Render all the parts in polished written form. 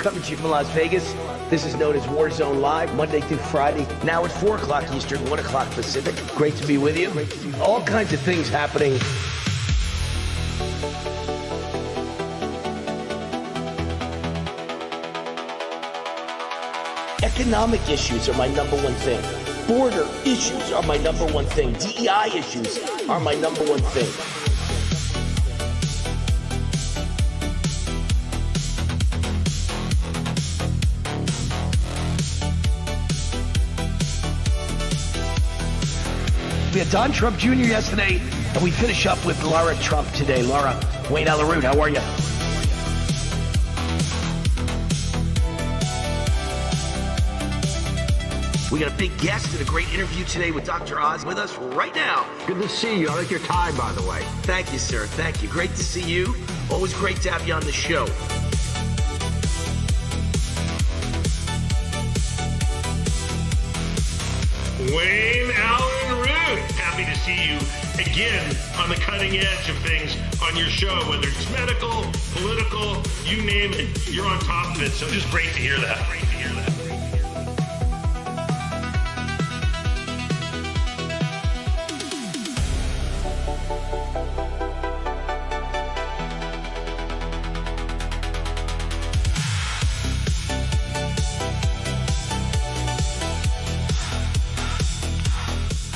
Coming to you from Las Vegas. This is known as Warzone Live, Monday through Friday, now at 4 o'clock Eastern, 1 o'clock Pacific. Great to be with you. All kinds of things happening. Economic issues are my number one thing. Border issues are my number one thing. DEI issues are my number one thing. We had Don Trump Jr. yesterday, and we finish up with Laura Trump today. Laura, Wayne Allyn, how are you? We got a big guest and a great interview today with Dr. Oz with us right now. Good to see you. I like your tie, by the way. Thank you, sir. Thank you. Great to see you. Always great to have you on the show. Wayne Allyn Root, happy to see you again on the cutting edge of things on your show, whether it's medical, political, you name it, you're on top of it. So just great to hear that. Great to hear that.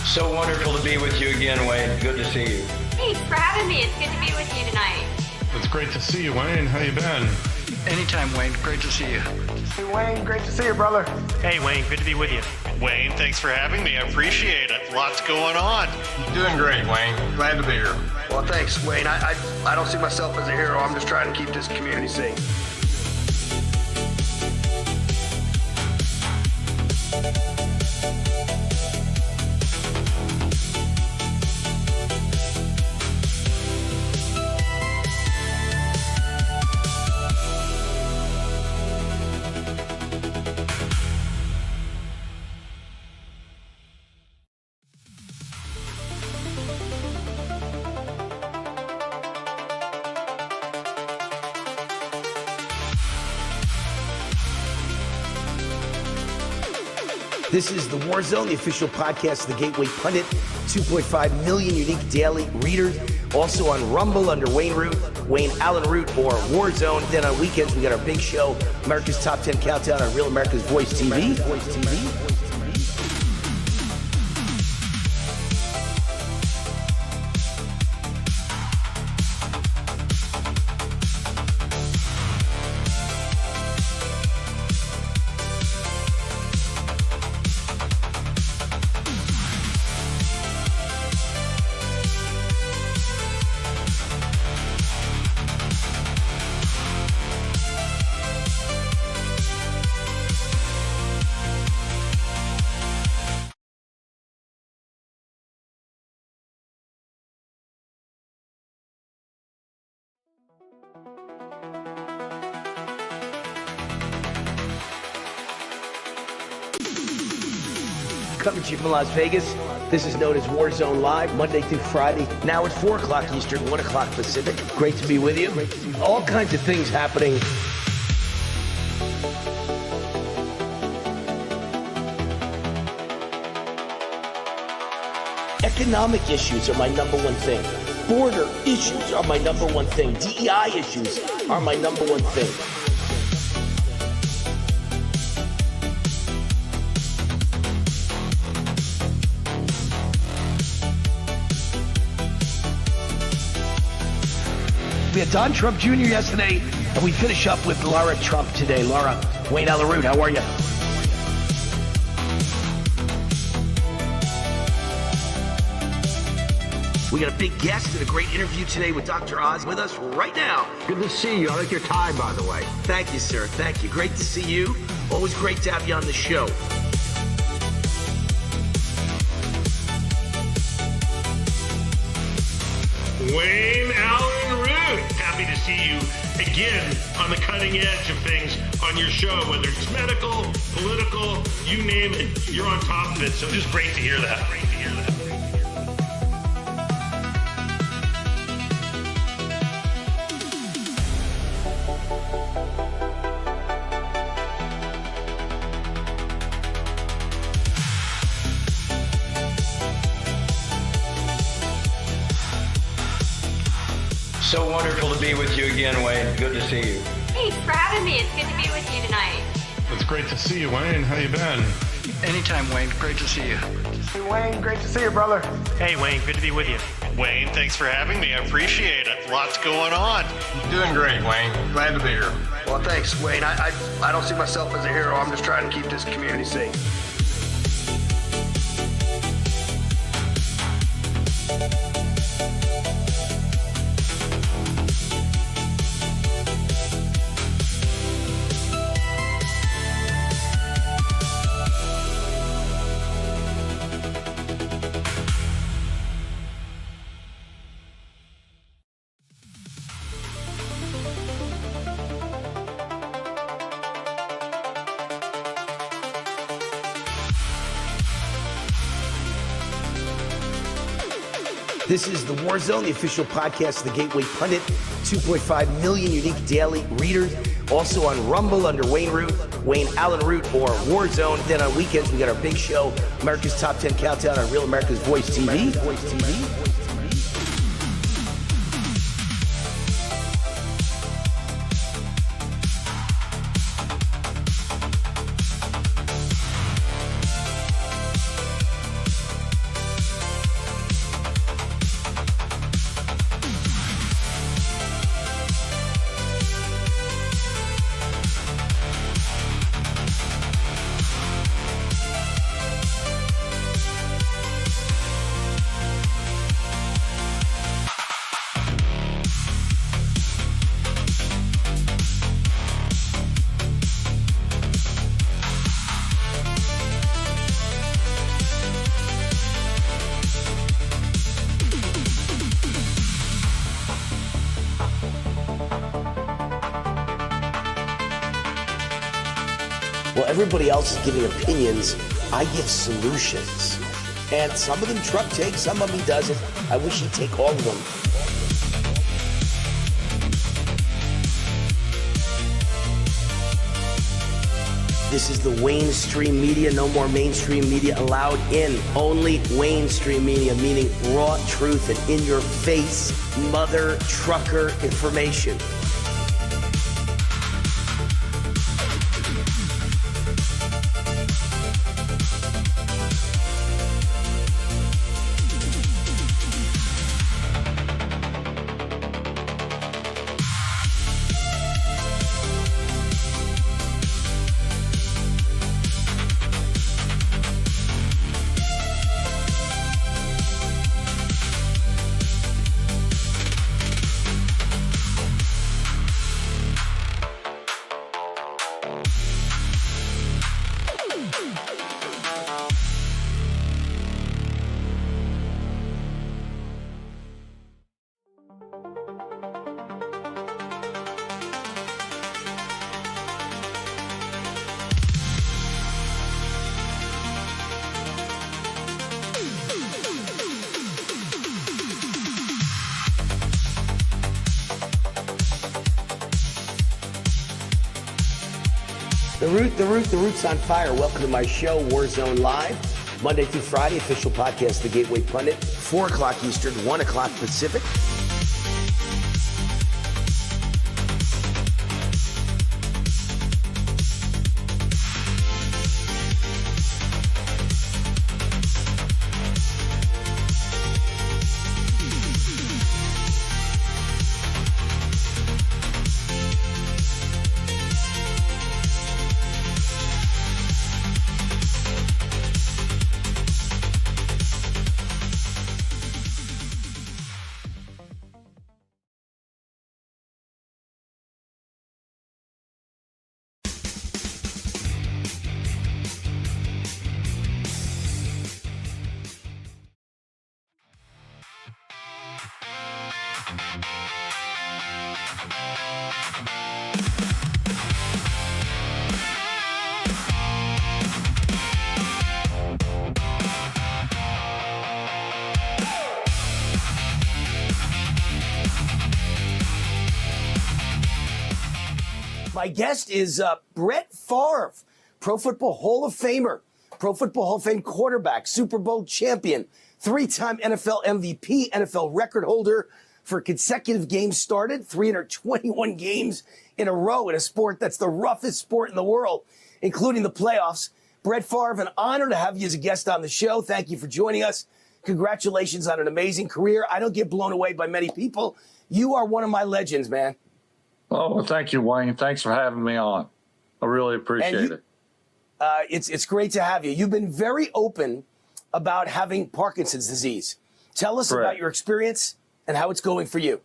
So wonderful to be with you again, Wayne. Good to see you. Thanks for having me. It's good to be with you tonight. It's great to see you, Wayne. How you been? Anytime, Wayne. Great to see you. Hey, Wayne, great to see you, brother. Hey, Wayne, good to be with you. Wayne, thanks for having me. I appreciate it. Lots going on. Doing great, Wayne. Glad to be here. Well, thanks, Wayne. I don't see myself as a hero. I'm just trying to keep this community safe. This is The War Zone, the official podcast of the Gateway Pundit. 2.5 million unique daily readers. Also on Rumble under Wayne Root, Wayne Allyn Root, or Warzone. Then on weekends, we got our big show, America's Top 10 Countdown on Real America's Voice TV. Coming to you from Las Vegas. This is known as Warzone Live, Monday through Friday, now at 4 o'clock Eastern, 1 o'clock Pacific. Great to be with you. All kinds of things happening. Economic issues are my number one thing. Border issues are my number one thing. DEI issues are my number one thing. We had Don Trump Jr. yesterday, and we finish up with Laura Trump today. Laura, Wayne Allyn, how are you? We got a big guest and a great interview today with Dr. Oz with us right now. Good to see you. I like your tie, by the way. Thank you, sir. Thank you. Great to see you. Always great to have you on the show. Wayne Allyn Root, happy to see you again on the cutting edge of things on your show, whether it's medical, political, you name it, you're on top of it. So just great to hear that. Great to hear that. So wonderful to be with you again, Wayne. Good to see you. Thanks for having me. It's good to be with you tonight. It's great to see you, Wayne. How you been? Anytime, Wayne. Great to see you. Hey, Wayne, great to see you, brother. Hey, Wayne, good to be with you. Wayne, thanks for having me. I appreciate it. Lots going on. Doing great, Wayne. Glad to be here. Well, thanks, Wayne. I don't see myself as a hero. I'm just trying to keep this community safe. This is The War Zone, the official podcast of the Gateway Pundit. 2.5 million unique daily readers. Also on Rumble under Wayne Root, Wayne Allyn Root, or Warzone. Then on weekends, we got our big show, America's Top 10 Countdown on Real America's Voice TV. While everybody else is giving opinions, I give solutions. And some of them Trump takes, some of them he doesn't. I wish he'd take all of them. This is the Wayne Stream Media. No more mainstream media allowed in. Only Wayne Stream Media, meaning raw truth and in-your-face mother trucker information. The Root's on fire. Welcome to my show, Warzone Live. Monday through Friday, official podcast, The Gateway Pundit. 4 o'clock Eastern, 1 o'clock Pacific. My guest is Brett Favre, Pro Football Hall of Famer, Pro Football Hall of Fame quarterback, Super Bowl champion, 3-time NFL MVP, NFL record holder, for consecutive games started, 321 games in a row in a sport that's the roughest sport in the world, including the playoffs. Brett Favre, an honor to have you as a guest on the show. Thank you for joining us. Congratulations on an amazing career. I don't get blown away by many people. You are one of my legends, man. Oh, well, thank you, Wayne. Thanks for having me on. I really appreciate it. It's great to have you. You've been very open about having Parkinson's disease. Tell us about your experience and how it's going for you.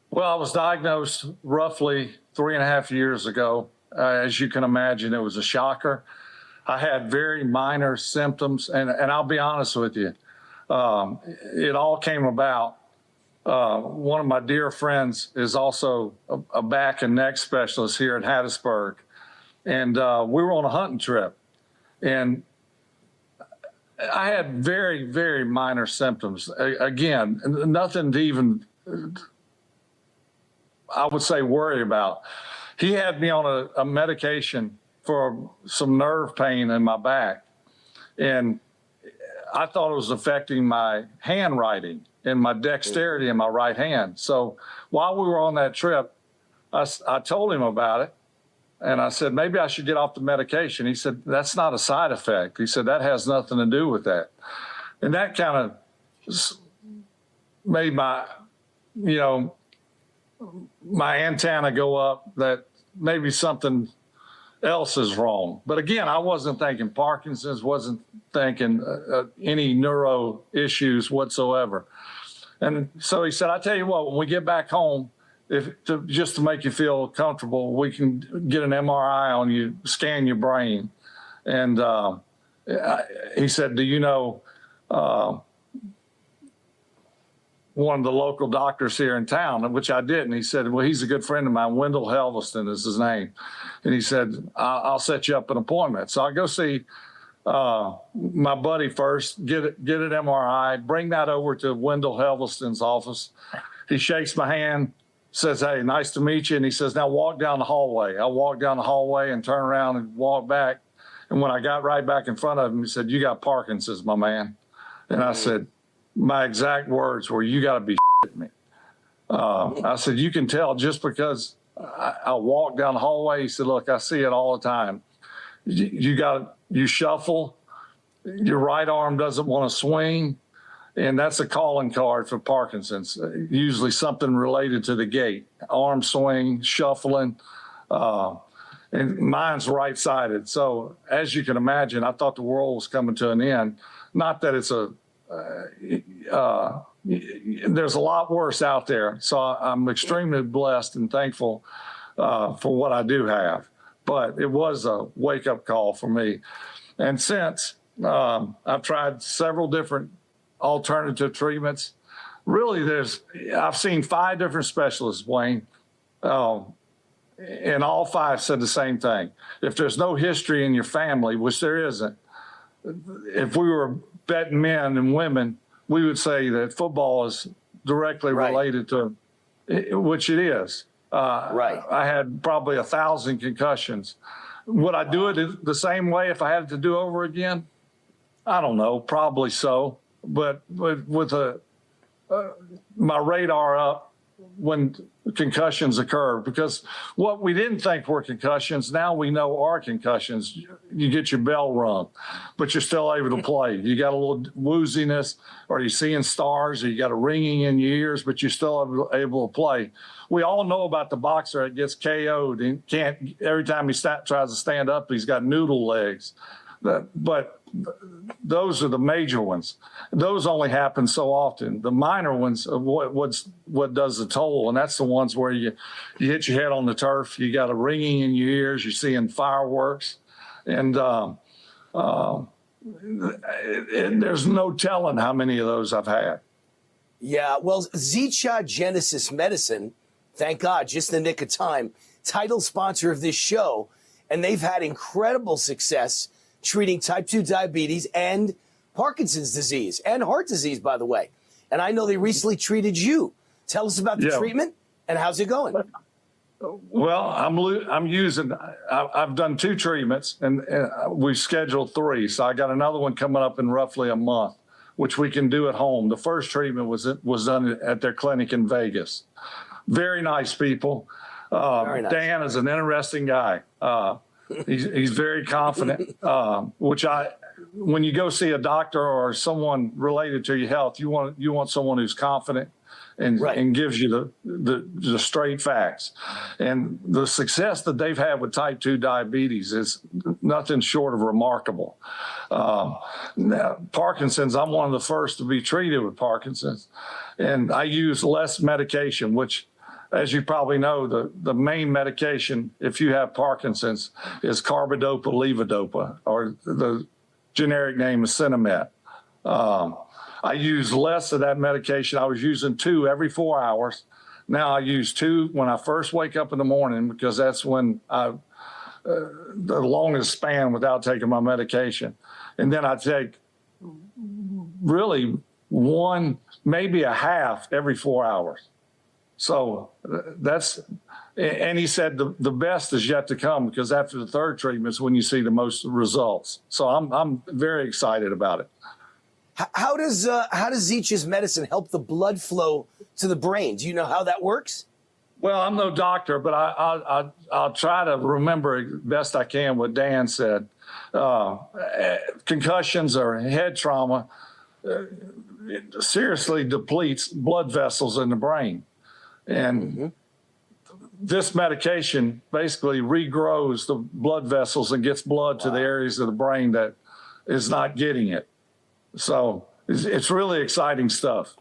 Well, I was diagnosed roughly 3.5 years ago. As you can imagine, it was a shocker. I had very minor symptoms, and I'll be honest with you, it all came about. One of my dear friends is also a back and neck specialist here in Hattiesburg, and we were on a hunting trip, and I had very, very minor symptoms. Again, nothing to even, I would say, worry about. He had me on a medication for some nerve pain in my back, and I thought it was affecting my handwriting and my dexterity in my right hand. So while we were on that trip, I told him about it, and I said, maybe I should get off the medication. He said, that's not a side effect. He said, that has nothing to do with that. And that kind of made my, my antenna go up that maybe something else is wrong. But again, I wasn't thinking Parkinson's, wasn't thinking any neuro issues whatsoever. And so he said, I tell you what, when we get back home, just to make you feel comfortable, we can get an MRI on you, scan your brain. And he said, do you know one of the local doctors here in town, which I didn't. He said, well, he's a good friend of mine. Wendell Helveston is his name. And he said, I'll set you up an appointment. So I go see my buddy first, get an MRI, bring that over to Wendell Helveston's office. He shakes my hand, says, hey, nice to meet you. And he says, now walk down the hallway. I walked down the hallway and turned around and walked back. And when I got right back in front of him, he said, you got Parkinson's, my man. And I said, my exact words were, you got to be shitting me. I said, you can tell just because I walked down the hallway. He said, look, I see it all the time. You shuffle, your right arm doesn't want to swing, and that's a calling card for Parkinson's, usually something related to the gait, arm swing, shuffling, and mine's right-sided. So as you can imagine, I thought the world was coming to an end. Not that it's there's a lot worse out there. So I'm extremely blessed and thankful for what I do have. But it was a wake-up call for me. And since I've tried several different alternative treatments, really I've seen 5 different specialists, Wayne, and all 5 said the same thing. If there's no history in your family, which there isn't, if we were betting men and women, we would say that football is directly related to, which it is. I had probably 1,000 concussions. Would I do it the same way if I had to do over again? I don't know, probably so. But with my radar up when concussions occur, because what we didn't think were concussions, now we know are concussions. You get your bell rung, but you're still able to play. You got a little wooziness, or you're seeing stars, or you got a ringing in your ears, but you're still able to play. We all know about the boxer that gets KO'd and can't, every time he tries to stand up, he's got noodle legs. But those are the major ones. Those only happen so often. The minor ones are what does the toll, and that's the ones where you hit your head on the turf, you got a ringing in your ears, you're seeing fireworks, and there's no telling how many of those I've had. Yeah, well, Zicha Genesis Medicine, thank God, just in the nick of time, title sponsor of this show, and they've had incredible success treating type 2 diabetes and Parkinson's disease and heart disease, by the way. And I know they recently treated you. Tell us about the treatment and how's it going? Well, I've done 2 treatments and we've scheduled 3. So I got another one coming up in roughly a month. which we can do at home. The first treatment was done at their clinic in Vegas. Very nice people. Very nice. Dan is an interesting guy. He's very confident, when you go see a doctor or someone related to your health, you want someone who's confident and gives you the straight facts. And the success that they've had with type 2 diabetes is nothing short of remarkable. Now, Parkinson's, I'm one of the first to be treated with Parkinson's, and I use less medication, which, as you probably know, the main medication if you have Parkinson's is carbidopa-levodopa, or the generic name is Sinemet. I use less of that medication. I was using 2 every 4 hours. Now I use 2 when I first wake up in the morning, because that's when the longest span without taking my medication. And then I take really 1, maybe a half every 4 hours. So and he said the best is yet to come, because after the 3rd treatment is when you see the most results. So I'm very excited about it. How does Zeech's medicine help the blood flow to the brain? Do you know how that works? Well, I'm no doctor, but I'll try to remember best I can what Dan said. Concussions or head trauma it seriously depletes blood vessels in the brain. And this medication basically regrows the blood vessels and gets blood to the areas of the brain that is not getting it. So it's really exciting stuff.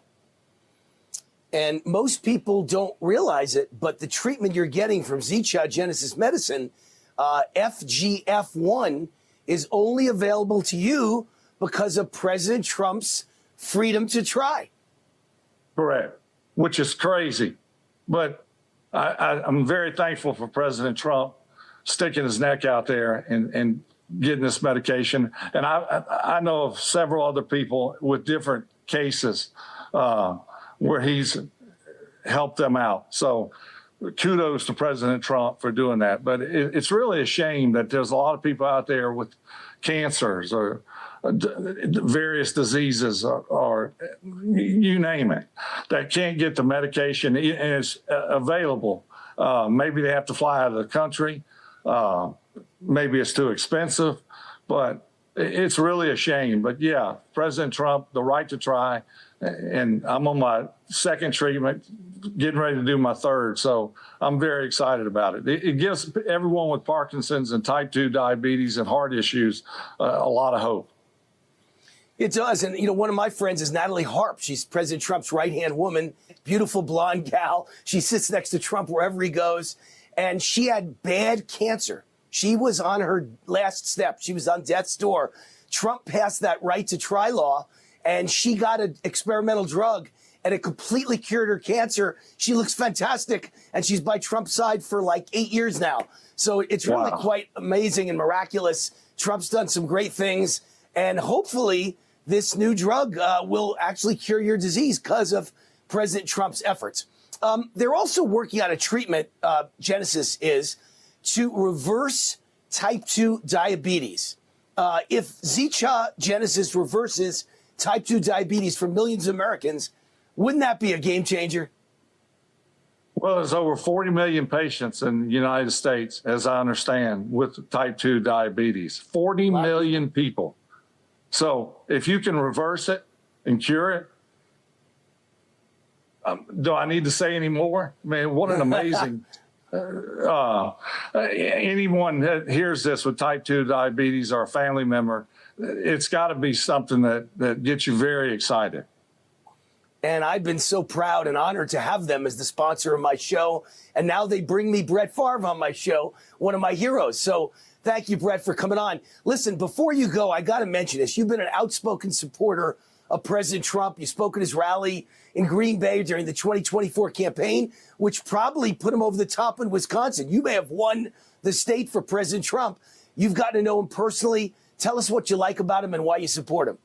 And most people don't realize it, but the treatment you're getting from Zeecha Genesis Medicine, FGF1, is only available to you because of President Trump's freedom to try. Correct, which is crazy. But I'm very thankful for President Trump sticking his neck out there and getting this medication. And I know of several other people with different cases where he's helped them out. So kudos to President Trump for doing that. But it's really a shame that there's a lot of people out there with cancers or various diseases or you name it, that can't get the medication and it's available. Maybe they have to fly out of the country. Maybe it's too expensive, but it's really a shame. But yeah, President Trump, the right to try, and I'm on my 2nd treatment, getting ready to do my 3rd. So I'm very excited about it. It gives everyone with Parkinson's and type 2 diabetes and heart issues a lot of hope. It does. And, you know, one of my friends is Natalie Harp. She's President Trump's right-hand woman, beautiful blonde gal. She sits next to Trump wherever he goes. And she had bad cancer. She was on her last step. She was on death's door. Trump passed that right to try law, and she got an experimental drug, and it completely cured her cancer. She looks fantastic, and she's by Trump's side for like 8 years now. So it's really quite amazing and miraculous. Trump's done some great things, and hopefully this new drug will actually cure your disease because of President Trump's efforts. They're also working on a treatment, Genesis is, to reverse type 2 diabetes. If Zeecha Genesis reverses type 2 diabetes for millions of Americans, wouldn't that be a game changer? Well, there's over 40 million patients in the United States, as I understand, with type 2 diabetes. 40 million people. So if you can reverse it and cure it, do I need to say any more? I mean, what an amazing... anyone that hears this with type 2 diabetes or a family member, it's got to be something that gets you very excited. And I've been so proud and honored to have them as the sponsor of my show. And now they bring me Brett Favre on my show, one of my heroes. So thank you, Brett, for coming on. Listen, before you go, I got to mention this. You've been an outspoken supporter of President Trump. You spoke at his rally in Green Bay during the 2024 campaign, which probably put him over the top in Wisconsin. You may have won the state for President Trump. You've gotten to know him personally. Tell us what you like about him and why you support him.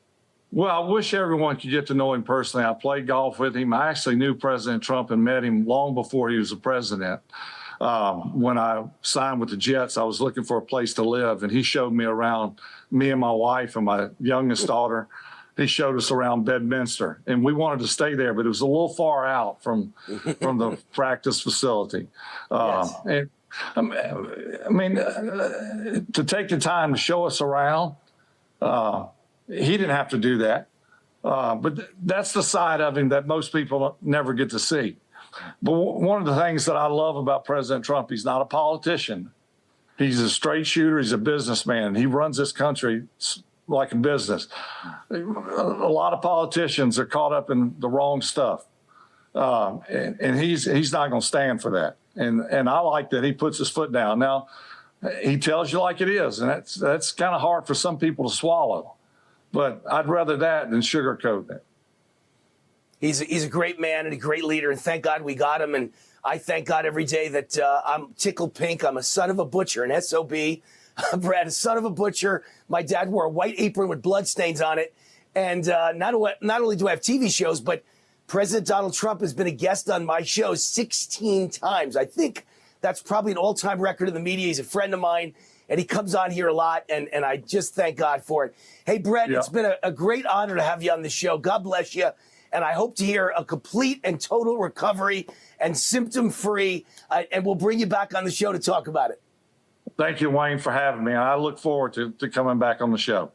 Well, I wish everyone could get to know him personally. I played golf with him. I actually knew President Trump and met him long before he was the president. When I signed with the Jets, I was looking for a place to live, and he showed me around, me and my wife and my youngest daughter. he showed us around Bedminster, and we wanted to stay there, but it was a little far out from the practice facility. And I mean, to take the time to show us around, he didn't have to do that. But that's the side of him that most people never get to see. But one of the things that I love about President Trump, he's not a politician. He's a straight shooter. He's a businessman. He runs this country like a business. A lot of politicians are caught up in the wrong stuff. And he's not going to stand for that. And I like that he puts his foot down. Now, he tells you like it is, and that's kind of hard for some people to swallow. But I'd rather that than sugarcoat it. He's a great man and a great leader, and thank God we got him. And I thank God every day that I'm tickled pink. I'm a son of a butcher, an SOB. Brad, a son of a butcher. My dad wore a white apron with bloodstains on it. And not only do I have TV shows, but President Donald Trump has been a guest on my show 16 times. I think that's probably an all-time record in the media. He's a friend of mine, and he comes on here a lot, and I just thank God for it. Hey, Brett, It's been a great honor to have you on the show. God bless you. And I hope to hear a complete and total recovery and symptom-free, and we'll bring you back on the show to talk about it. Thank you, Wayne, for having me. I look forward to coming back on the show.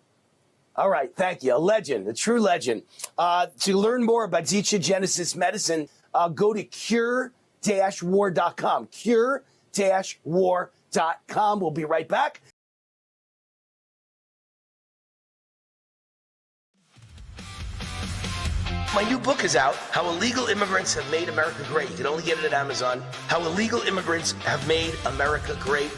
All right. Thank you. A legend, a true legend. To learn more about Zicha Genesis Medicine, go to cure-war.com. Cure-war.com. We'll be right back. My new book is out, How Illegal Immigrants Have Made America Great. You can only get it at Amazon. How Illegal Immigrants Have Made America Great.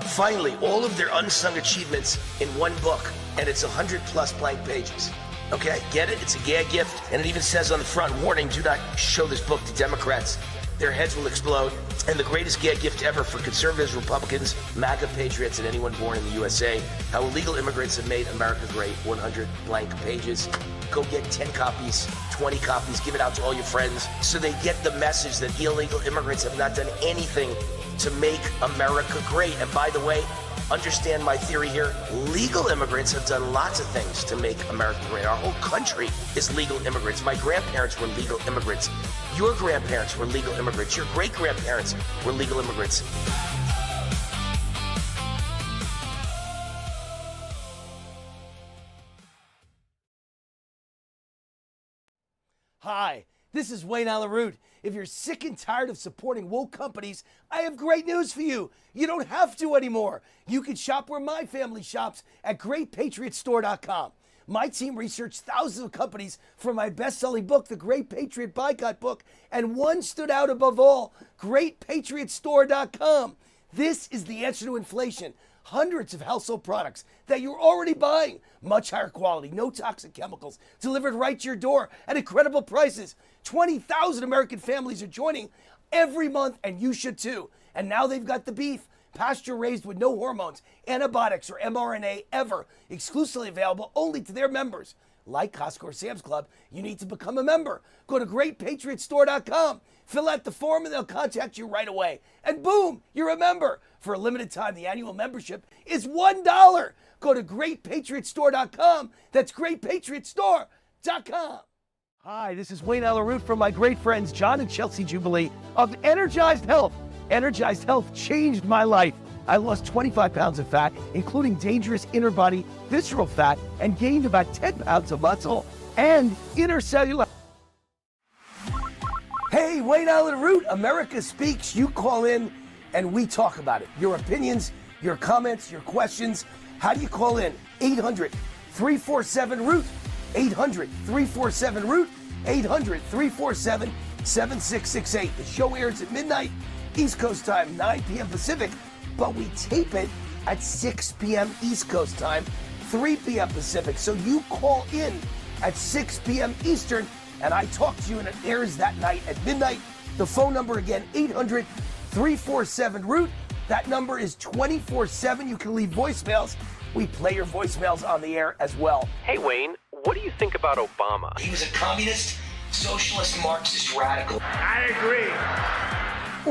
Finally, all of their unsung achievements in one book, and it's 100+ blank pages. Okay, get it? It's a gag gift, and it even says on the front, warning, do not show this book to Democrats. Their heads will explode. And the greatest gag gift ever for conservatives, Republicans, MAGA patriots, and anyone born in the USA. How Illegal Immigrants Have Made America Great, 100 blank pages. Go get 10 copies, 20 copies, give it out to all your friends so they get the message that illegal immigrants have not done anything to make America great. And by the way, understand my theory here. Legal immigrants have done lots of things to make America great. Our whole country is legal immigrants. My grandparents were legal immigrants. Your grandparents were legal immigrants. Your great-grandparents were legal immigrants. Hi, this is Wayne Allyn. If you're sick and tired of supporting woke companies, I have great news for you. You don't have to anymore. You can shop where my family shops at GreatPatriotStore.com. My team researched thousands of companies for my best-selling book, The Great Patriot Boycott Book, and one stood out above all, GreatPatriotStore.com. This is the answer to inflation. Hundreds of household products that you're already buying. Much higher quality, no toxic chemicals, delivered right to your door at incredible prices. 20,000 American families are joining every month, and you should too. And now they've got the beef, pasture raised with no hormones, antibiotics, or mRNA ever, exclusively available only to their members. Like Costco or Sam's Club, you need to become a member. Go to GreatPatriotStore.com, fill out the form, and they'll contact you right away. And boom, you're a member. For a limited time, the annual membership is $1. Go to GreatPatriotStore.com. That's GreatPatriotStore.com. Hi, this is Wayne Allyn from my great friends John and Chelsea Jubilee of Energized Health. Energized Health changed my life. I lost 25 pounds of fat, including dangerous inner body visceral fat, and gained about 10 pounds of muscle and intercellular. Hey, Wayne Allyn, America Speaks. You call in and we talk about it. Your opinions, your comments, your questions. How do you call in? 800-347-ROOT. 800-347-ROOT. 800-347-7668. The show airs at midnight, East Coast time, 9 p.m. Pacific, but we tape it at 6 p.m. East Coast time, 3 p.m. Pacific. So you call in at 6 p.m. Eastern, and I talk to you, and it airs that night at midnight. The phone number again, 800-347-ROOT. That number is 24/7. You can leave voicemails. We play your voicemails on the air as well. Hey, Wayne, what do you think about Obama? He was a communist, socialist, Marxist radical. I agree.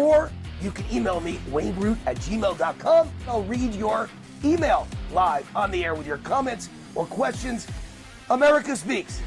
Or you can email me, wayneroot@gmail.com. I'll read your email live on the air with your comments or questions America Speaks.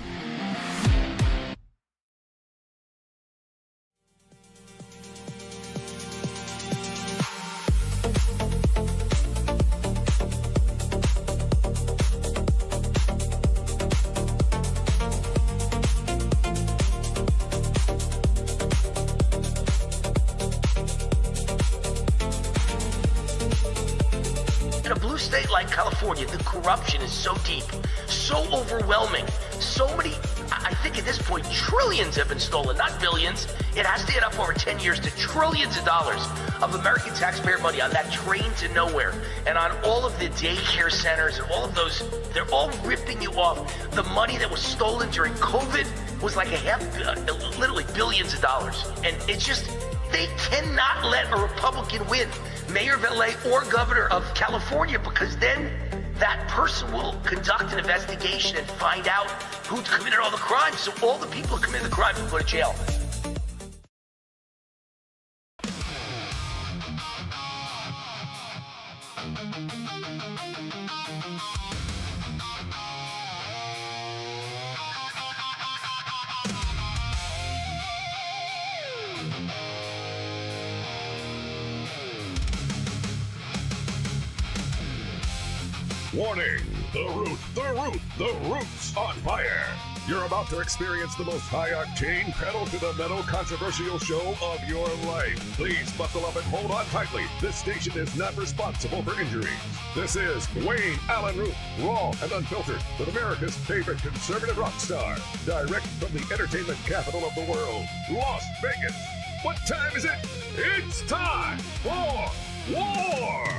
In a blue state like California, the corruption is so deep, so overwhelming, so many, I think at this point, trillions have been stolen, not billions. It has to add up over 10 years to trillions of dollars of American taxpayer money on that train to nowhere and on all of the daycare centers and all of those. They're all ripping you off. The money that was stolen during COVID was like literally billions of dollars. And it's just, they cannot let a Republican win mayor of LA or governor of California, because then that person will conduct an investigation and find out who committed all the crimes. So all the people who committed the crimes will go to jail. Warning! The root's on fire! You're about to experience the most high-octane, pedal-to-the-metal controversial show of your life. Please buckle up and hold on tightly. This station is not responsible for injuries. This is Wayne Allyn Root, raw and unfiltered, with America's favorite conservative rock star. Direct from the entertainment capital of the world, Las Vegas. What time is it? It's time for war!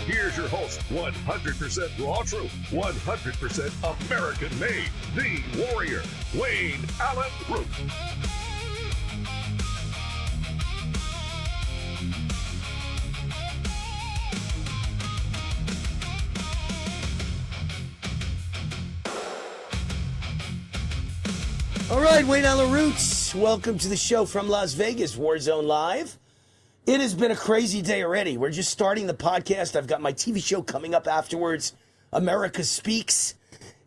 Here's your host, 100% raw truth, 100% American made, the warrior, Wayne Allyn Root. All right, Wayne Allyn Root, welcome to the show from Las Vegas, Warzone Live. It has been a crazy day already. We're just starting the podcast. I've got my TV show coming up afterwards, America Speaks.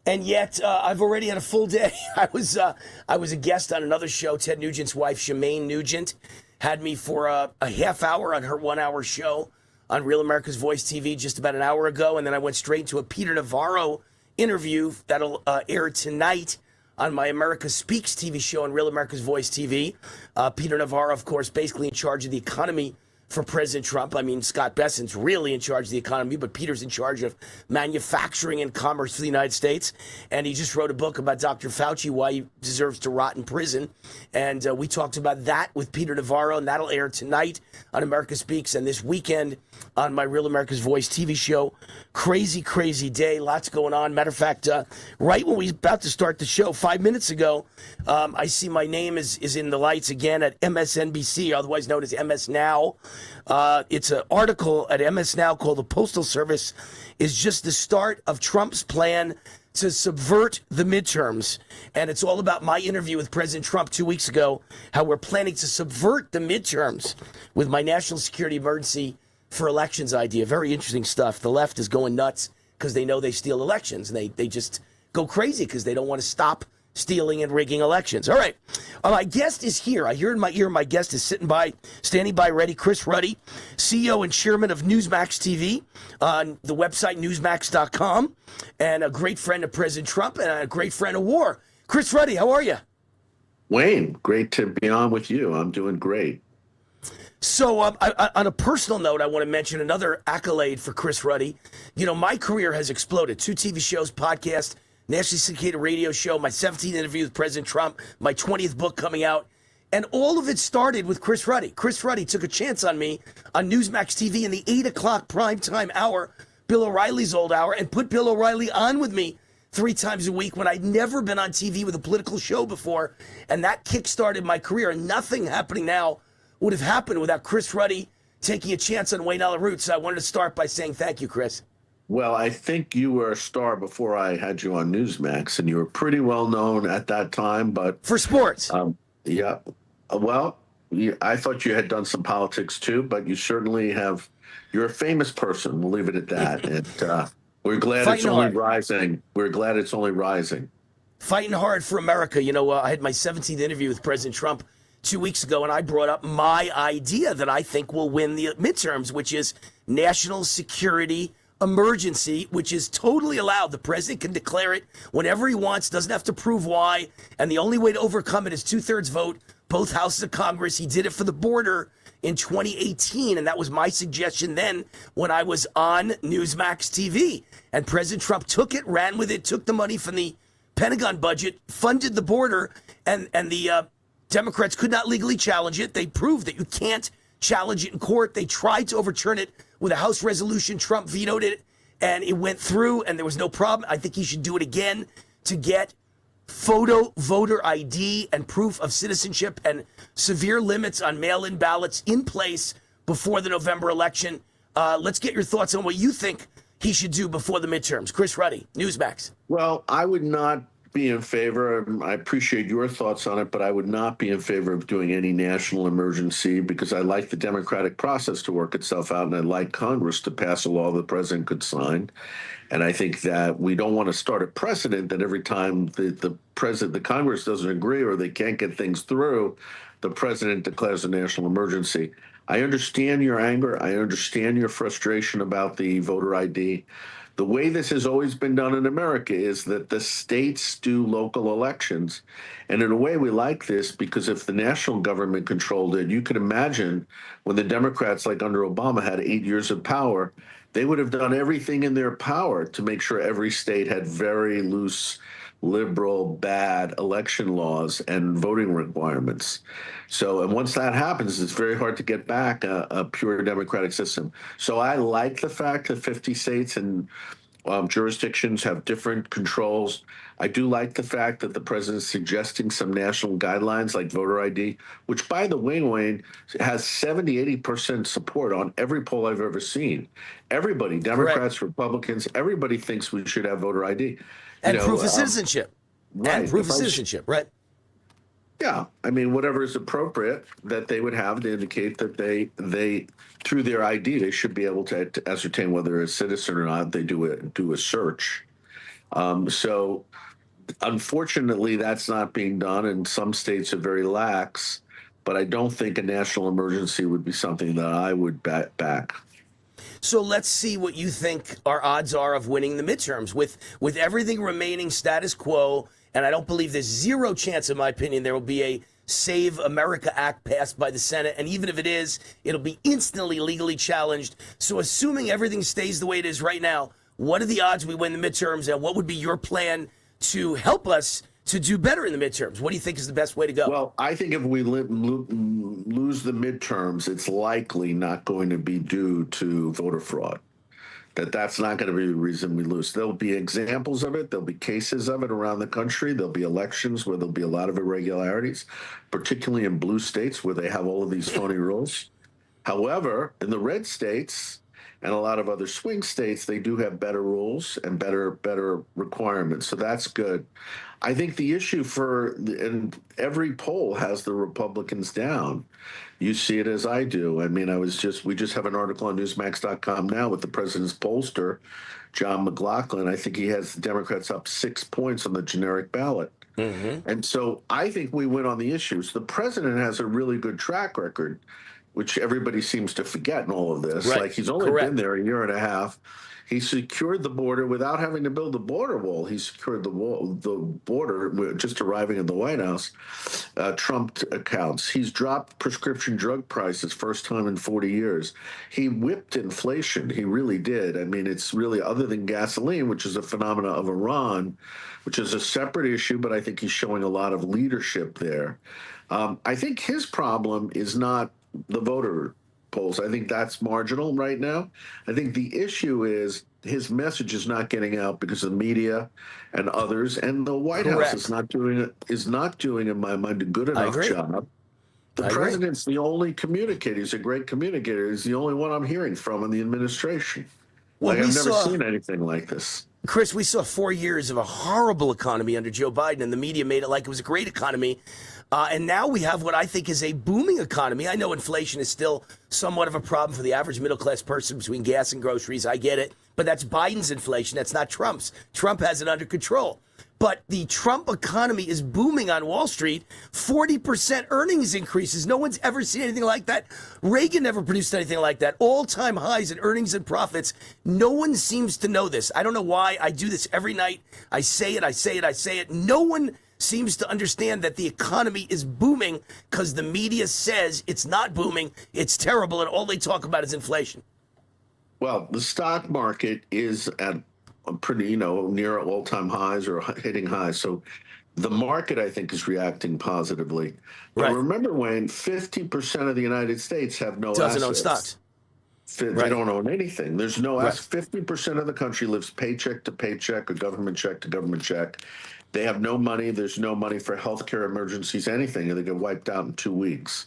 And yet, I've already had a full day. I was a guest on another show. Ted Nugent's wife, Shemaine Nugent, had me for a half hour on her 1 hour show on Real America's Voice TV just about an hour ago. And then I went straight to a Peter Navarro interview that'll air tonight on my America Speaks TV show on Real America's Voice TV. Peter Navarro, of course, basically in charge of the economy for President Trump. I mean, Scott Bessent's really in charge of the economy, but Peter's in charge of manufacturing and commerce for the United States. And he just wrote a book about Dr. Fauci, why he deserves to rot in prison. And we talked about that with Peter Navarro, and that'll air tonight on America Speaks and this weekend on my Real America's Voice TV show. Crazy, crazy day. Lots going on. Matter of fact, right when we were about to start the show 5 minutes ago, I see my name is in the lights again at MSNBC, otherwise known as MS Now. It's an article at MS Now called "The Postal Service is just the start of Trump's plan to subvert the midterms." And it's all about my interview with President Trump 2 weeks ago, how we're planning to subvert the midterms with my national security emergency for elections idea. Very interesting stuff. The left is going nuts because they know they steal elections, and they just go crazy because they don't want to stop stealing and rigging elections. All right. My guest is here. I hear in my ear my guest is standing by ready. Chris Ruddy, CEO and chairman of Newsmax TV on the website newsmax.com, and a great friend of President Trump and a great friend of war. Chris Ruddy, how are you? Wayne, great to be on with you. I'm doing great. So on a personal note, I want to mention another accolade for Chris Ruddy. You know, my career has exploded. 2 TV shows, podcast, nationally syndicated radio show, my 17th interview with President Trump, my 20th book coming out. And all of it started with Chris Ruddy. Chris Ruddy took a chance on me on Newsmax TV in the 8 o'clock primetime hour, Bill O'Reilly's old hour, and put Bill O'Reilly on with me 3 times a week when I'd never been on TV with a political show before. And that kick-started my career. And nothing happening now would have happened without Chris Ruddy taking a chance on Wayne Allyn Root. So I wanted to start by saying thank you, Chris. Well, I think you were a star before I had you on Newsmax, and you were pretty well known at that time. But for sports, yeah. Well, I thought you had done some politics too, but you certainly have You're a famous person. We'll leave it at that. And we're glad Fighting it's only hard. rising. We're glad it's only rising. Fighting hard for America. You know, I had my 17th interview with President Trump 2 weeks ago, and I brought up my idea that I think will win the midterms, which is national security emergency, which is totally allowed. The president can declare it whenever he wants, doesn't have to prove why, and the only way to overcome it is 2/3 vote, both houses of Congress. He did it for the border in 2018, and that was my suggestion then when I was on Newsmax TV. And President Trump took it, ran with it, took the money from the Pentagon budget, funded the border, and the Democrats could not legally challenge it. They proved that you can't challenge it in court. They tried to overturn it with a House resolution. Trump vetoed it, and it went through, and there was no problem. I think he should do it again to get photo voter ID and proof of citizenship and severe limits on mail-in ballots in place before the November election. Let's get your thoughts on what you think he should do before the midterms. Chris Ruddy, Newsmax. Well, I would not be in favor. I appreciate your thoughts on it, but I would not be in favor of doing any national emergency because I like the democratic process to work itself out, and I like Congress to pass a law the president could sign. And I think that we don't want to start a precedent that every time the Congress doesn't agree or they can't get things through, the president declares a national emergency. I understand your anger. I understand your frustration about the voter ID. The way this has always been done in America is that the states do local elections. And in a way, we like this because if the national government controlled it, you could imagine when the Democrats, like under Obama, had 8 years of power, they would have done everything in their power to make sure every state had very loose, liberal, bad election laws and voting requirements. So, and once that happens, it's very hard to get back a pure democratic system. So I like the fact that 50 states and jurisdictions have different controls. I do like the fact that the president's suggesting some national guidelines like voter ID, which, by the way, Wayne, has 70-80% support on every poll I've ever seen. Everybody, Democrats, Correct. Republicans, everybody thinks we should have voter ID. And proof of citizenship. Right. And proof of citizenship, right? Yeah, I mean, whatever is appropriate that they would have to indicate that they through their ID, they should be able to ascertain whether they're a citizen or not. They do a search. So, unfortunately, that's not being done, and some states are very lax. But I don't think a national emergency would be something that I would back. So let's see what you think our odds are of winning the midterms with everything remaining status quo. And I don't believe there's zero chance, in my opinion, there will be a Save America Act passed by the Senate. And even if it is, it'll be instantly legally challenged. So assuming everything stays the way it is right now, what are the odds we win the midterms? And what would be your plan to help us to do better in the midterms? What do you think is the best way to go? Well, I think if we lose the midterms, it's likely not going to be due to voter fraud. That's not going to be the reason we lose. There'll be examples of it. There'll be cases of it around the country. There'll be elections where there'll be a lot of irregularities, particularly in blue states where they have all of these phony rules. However, in the red states and a lot of other swing states, they do have better rules and better requirements. So that's good. I think the issue and every poll has the Republicans down. You see it as I do. I mean, we just have an article on Newsmax.com now with the president's pollster, John McLaughlin. I think he has the Democrats up 6 points on the generic ballot. Mm-hmm. And so I think we win on the issues. The president has a really good track record, which everybody seems to forget in all of this. Right. Like he's only been there a year and a half. He secured the border without having to build a border wall. He secured the border just arriving in the White House. Trump accounts. He's dropped prescription drug prices first time in 40 years. He whipped inflation. He really did. I mean, it's really, other than gasoline, which is a phenomena of Iran, which is a separate issue, but I think he's showing a lot of leadership there. I think his problem is not the voter polls. I think that's marginal right now. I think the issue is his message is not getting out because the media and others, and the White House is not doing, in my mind, a good enough job. The president's the only communicator. He's a great communicator. He's the only one I'm hearing from in the administration. Well, I've never seen anything like this. Chris, we saw 4 years of a horrible economy under Joe Biden, and the media made it like it was a great economy. And now we have what I think is a booming economy. I know inflation is still somewhat of a problem for the average middle-class person between gas and groceries. I get it. But that's Biden's inflation. That's not Trump's. Trump has it under control. But the Trump economy is booming on Wall Street. 40% earnings increases. No one's ever seen anything like that. Reagan never produced anything like that. All-time highs in earnings and profits. No one seems to know this. I don't know why. I do this every night. I say it. No one seems to understand that the economy is booming because the media says it's not booming, it's terrible, and all they talk about is inflation. Well, the stock market is at a pretty, near all-time highs or hitting highs. So the market, I think, is reacting positively. But right. Remember, Wayne, 50% of the United States have no Doesn't assets. own stocks. They don't own anything. There's no assets. 50% of the country lives paycheck to paycheck or government check to government check. They have no money. There's no money for healthcare emergencies, anything, and they get wiped out in 2 weeks.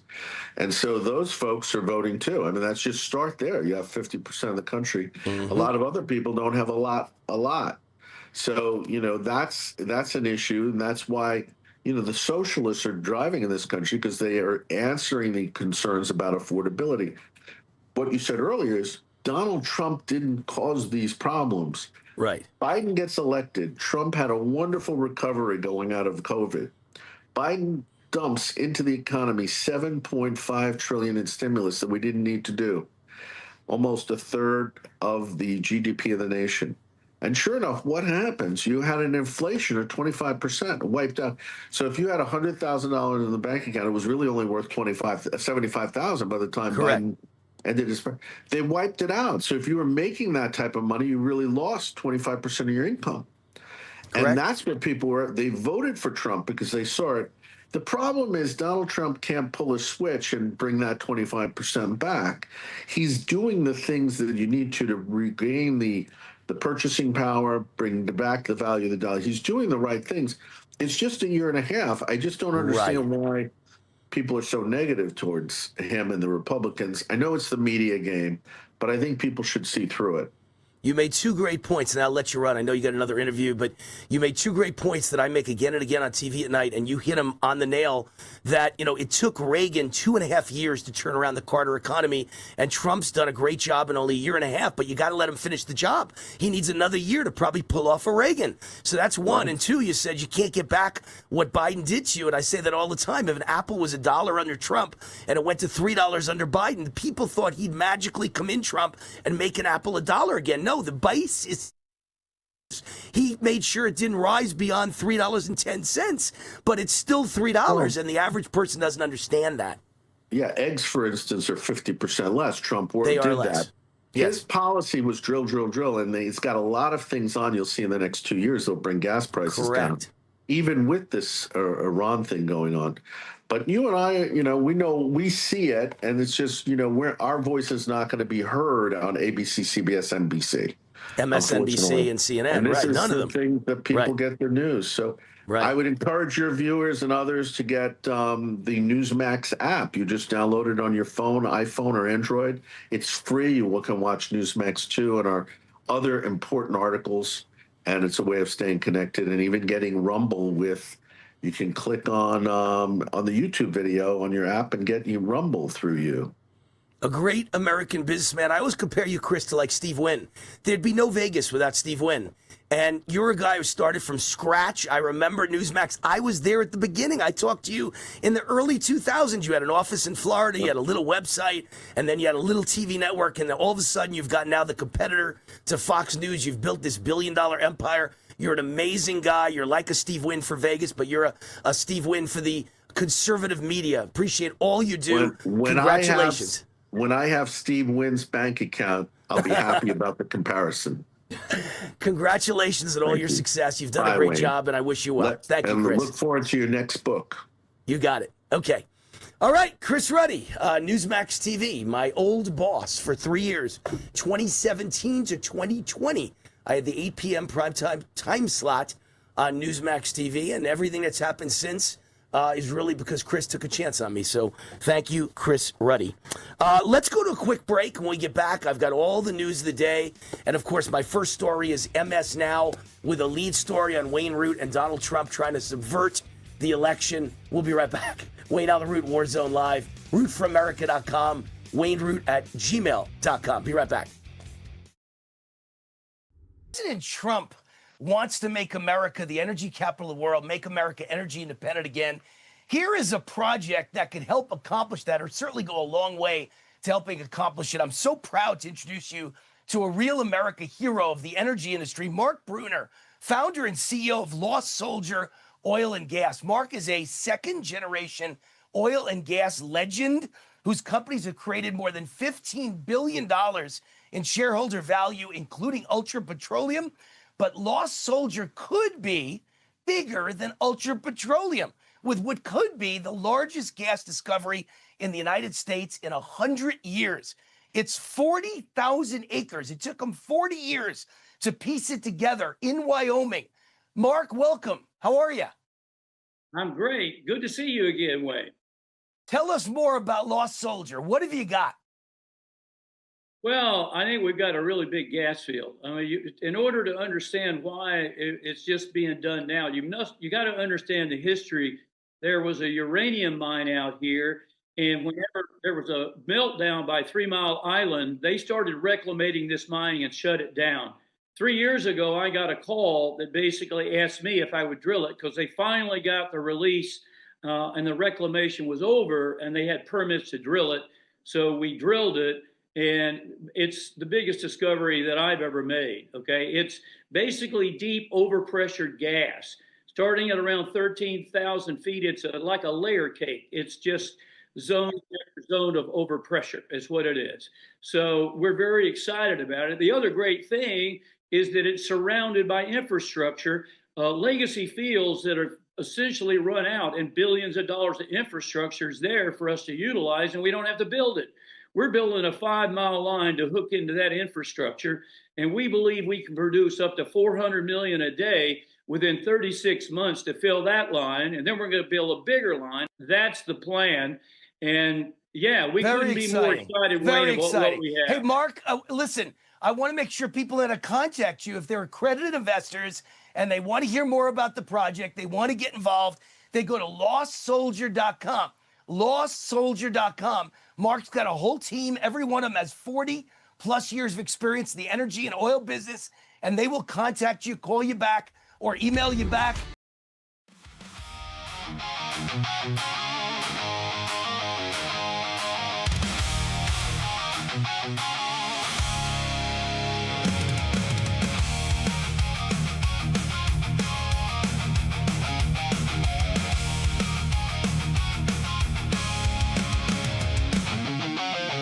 And so those folks are voting too. I mean, that's just start there. You have 50% of the country. Mm-hmm. A lot of other people don't have a lot. So, that's an issue. And that's why, the socialists are driving in this country because they are answering the concerns about affordability. What you said earlier is Donald Trump didn't cause these problems. Right. Biden gets elected. Trump had a wonderful recovery going out of COVID. Biden dumps into the economy $7.5 trillion in stimulus that we didn't need to do, almost a third of the GDP of the nation. And sure enough, what happens? You had an inflation of 25% wiped out. So if you had $100,000 in the bank account, it was really only worth $75,000 by the time Biden ended his. They wiped it out. So if you were making that type of money, you really lost 25% of your income. Correct. And that's what people were. They voted for Trump because they saw it. The problem is Donald Trump can't pull a switch and bring that 25% back. He's doing the things that you need to regain the purchasing power, bring back the value of the dollar. He's doing the right things. It's just a year and a half. I just don't understand why people are so negative towards him and the Republicans. I know it's the media game, but I think people should see through it. You made two great points, and I'll let you run. I know you got another interview, but you made two great points that I make again and again on TV at night, and you hit them on the nail that, it took Reagan 2.5 years to turn around the Carter economy, and Trump's done a great job in only a year and a half, but you got to let him finish the job. He needs another year to probably pull off a Reagan. So that's one. And two, you said you can't get back what Biden did to you, and I say that all the time. If an apple was $1 under Trump and it went to $3 under Biden, people thought he'd magically come in Trump and make an apple $1 again. No, the base is he made sure it didn't rise beyond $3.10, but it's still $3, and the average person doesn't understand that. Yeah, eggs, for instance, are 50% less. Trump they did are less. That. His policy was drill, drill, drill, and it's got a lot of things on. You'll see in the next 2 years they'll bring gas prices down, even with this Iran thing going on. But you and I, we see it, and it's just, our voice is not going to be heard on ABC, CBS, NBC. MSNBC and CNN, and this is none of them. Thing that people get their news. So I would encourage your viewers and others to get the Newsmax app. You just download it on your phone, iPhone or Android. It's free. You can watch Newsmax 2 and our other important articles, and it's a way of staying connected and even getting Rumble with. You can click on the YouTube video on your app and get you Rumble through you. A great American businessman. I always compare you, Chris, to like Steve Wynn. There'd be no Vegas without Steve Wynn. And you're a guy who started from scratch. I remember Newsmax. I was there at the beginning. I talked to you in the early 2000s. You had an office in Florida. You had a little website. And then you had a little TV network. And then all of a sudden, you've got now the competitor to Fox News. You've built this billion-dollar empire. You're an amazing guy. You're like a Steve Wynn for Vegas, but you're a Steve Wynn for the conservative media. Appreciate all you do. Congratulations. When I have Steve Wynn's bank account, I'll be happy about the comparison. Congratulations on all your success. You've done a great job, and I wish you well. Thank you, Chris. And look forward to your next book. You got it. Okay. All right, Chris Ruddy, Newsmax TV, my old boss for 3 years, 2017 to 2020. I had the 8 p.m. primetime time slot on Newsmax TV, and everything that's happened since, is really because Chris took a chance on me. So thank you, Chris Ruddy. Let's go to a quick break. When we get back, I've got all the news of the day. And, of course, my first story is MS Now with a lead story on Wayne Root and Donald Trump trying to subvert the election. We'll be right back. Wayne Allen Root, Warzone Live, rootforamerica.com, wayneroot@gmail.com. Be right back. President Trump wants to make America the energy capital of the world, make America energy independent again. Here is a project that could help accomplish that, or certainly go a long way to helping accomplish it. I'm so proud to introduce you to a real America hero of the energy industry, Mark Bruner, founder and CEO of Lost Soldier Oil and Gas. Mark is a second-generation oil and gas legend whose companies have created more than $15 billion in shareholder value, including Ultra Petroleum. But Lost Soldier could be bigger than Ultra Petroleum, with what could be the largest gas discovery in the United States in 100 years. It's 40,000 acres. It took them 40 years to piece it together in Wyoming. Mark, welcome. How are you? I'm great. Good to see you again, Wayne. Tell us more about Lost Soldier. What have you got? Well, I think we've got a really big gas field. I mean, in order to understand why it's just being done now, you got to understand the history. There was a uranium mine out here, and whenever there was a meltdown by 3 Mile Island, they started reclamating this mine and shut it down. 3 years ago, I got a call that basically asked me if I would drill it because they finally got the release and the reclamation was over and they had permits to drill it. So we drilled it, and it's the biggest discovery that I've ever made, okay? It's basically deep overpressured gas. Starting at around 13,000 feet, it's like a layer cake. It's just zone of overpressure is what it is. So we're very excited about it. The other great thing is that it's surrounded by infrastructure, legacy fields that are essentially run out, and billions of dollars of infrastructure is there for us to utilize, and we don't have to build it. We're building a 5 mile line to hook into that infrastructure, and we believe we can produce up to 400 million a day within 36 months to fill that line, and then we're going to build a bigger line. That's the plan, and yeah, we couldn't be more excited, Wayne, about what we have. Hey, Mark, listen, I want to make sure people that contact you, if they're accredited investors and they want to hear more about the project, they want to get involved, they go to lostsoldier.com. Lostsoldier.com. Mark's got a whole team. Every one of them has 40 plus years of experience in the energy and oil business, and they will contact you, call you back, or email you back.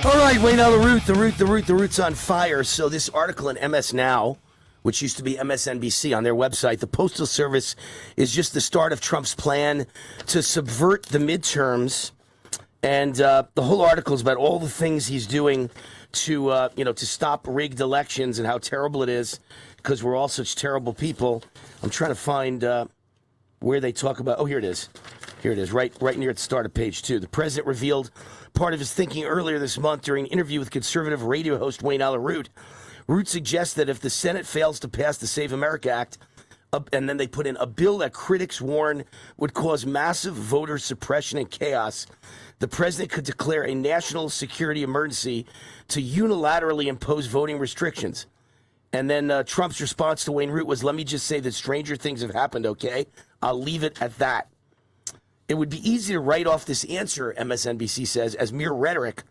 All right, Wayne Allen Root, the Root's on fire. So this article in MS Now, which used to be MSNBC on their website, the Postal Service is just the start of Trump's plan to subvert the midterms. And the whole article is about all the things he's doing to, to stop rigged elections and how terrible it is because we're all such terrible people. I'm trying to find where they talk about. Oh, here it is. Here it is, right near at the start of page 2. The president revealed part of his thinking earlier this month during an interview with conservative radio host Wayne Allen Root. Root suggests that if the Senate fails to pass the Save America Act, and then they put in a bill that critics warn would cause massive voter suppression and chaos, the president could declare a national security emergency to unilaterally impose voting restrictions. And then Trump's response to Wayne Root was, let me just say that stranger things have happened, okay? I'll leave it at that. It would be easy to write off this answer, MSNBC says, as mere rhetoric.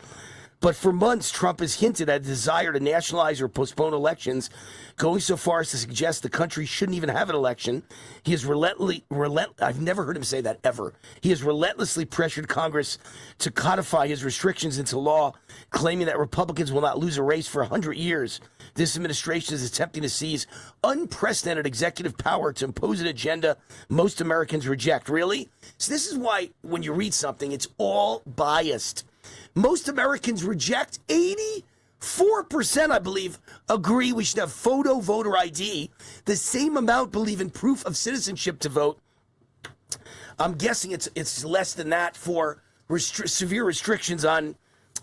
But for months, Trump has hinted at a desire to nationalize or postpone elections, going so far as to suggest the country shouldn't even have an election. He has I've never heard him say that ever. He has relentlessly pressured Congress to codify his restrictions into law, claiming that Republicans will not lose a race for 100 years. This administration is attempting to seize unprecedented executive power to impose an agenda most Americans reject. Really? So this is why when you read something, it's all biased. Most Americans reject. 84%, I believe, agree we should have photo voter ID. The same amount believe in proof of citizenship to vote. I'm guessing it's less than that for severe restrictions on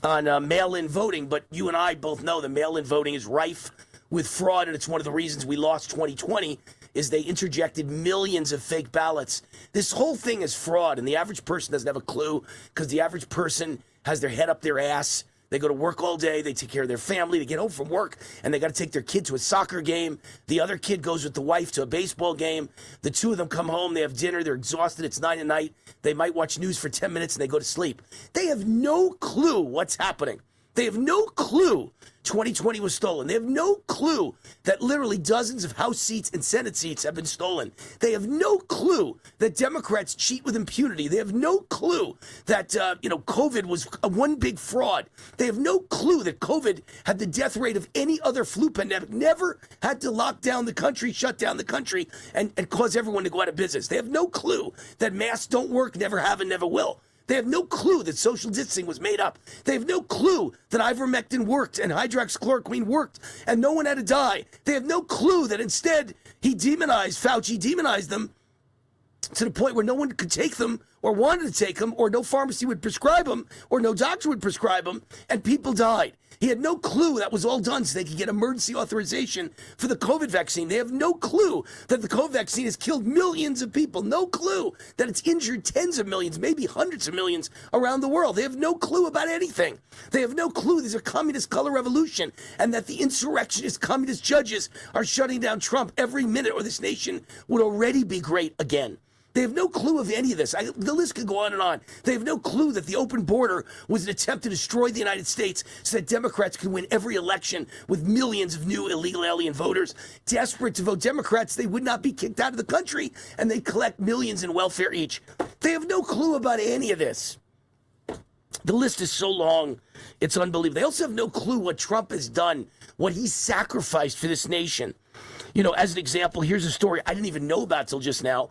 mail-in voting. But you and I both know that mail-in voting is rife with fraud, and it's one of the reasons we lost 2020 is they interjected millions of fake ballots. This whole thing is fraud, and the average person doesn't have a clue because the average person has their head up their ass. They go to work all day. They take care of their family. They get home from work, and they got to take their kid to a soccer game. The other kid goes with the wife to a baseball game. The two of them come home. They have dinner. They're exhausted. It's 9 at night. They might watch news for 10 minutes, and they go to sleep. They have no clue what's happening. They have no clue 2020 was stolen. They have no clue that literally dozens of House seats and Senate seats have been stolen. They have no clue that Democrats cheat with impunity. They have no clue that, COVID was one big fraud. They have no clue that COVID had the death rate of any other flu pandemic, never had to lock down the country, shut down the country, and cause everyone to go out of business. They have no clue that masks don't work, never have, and never will. They have no clue that social distancing was made up. They have no clue that ivermectin worked and hydroxychloroquine worked and no one had to die. They have no clue that instead Fauci demonized them to the point where no one could take them or wanted to take them, or no pharmacy would prescribe them, or no doctor would prescribe them, and people died. He had no clue that was all done so they could get emergency authorization for the COVID vaccine. They have no clue that the COVID vaccine has killed millions of people. No clue that it's injured tens of millions, maybe hundreds of millions around the world. They have no clue about anything. They have no clue there's a communist color revolution and that the insurrectionist communist judges are shutting down Trump every minute, or this nation would already be great again. They have no clue of any of this. The list could go on and on. They have no clue that the open border was an attempt to destroy the United States so that Democrats can win every election with millions of new illegal alien voters. Desperate to vote Democrats, they would not be kicked out of the country, and they'd collect millions in welfare each. They have no clue about any of this. The list is so long, it's unbelievable. They also have no clue what Trump has done, what he's sacrificed for this nation. You know, as an example, here's a story I didn't even know about till just now.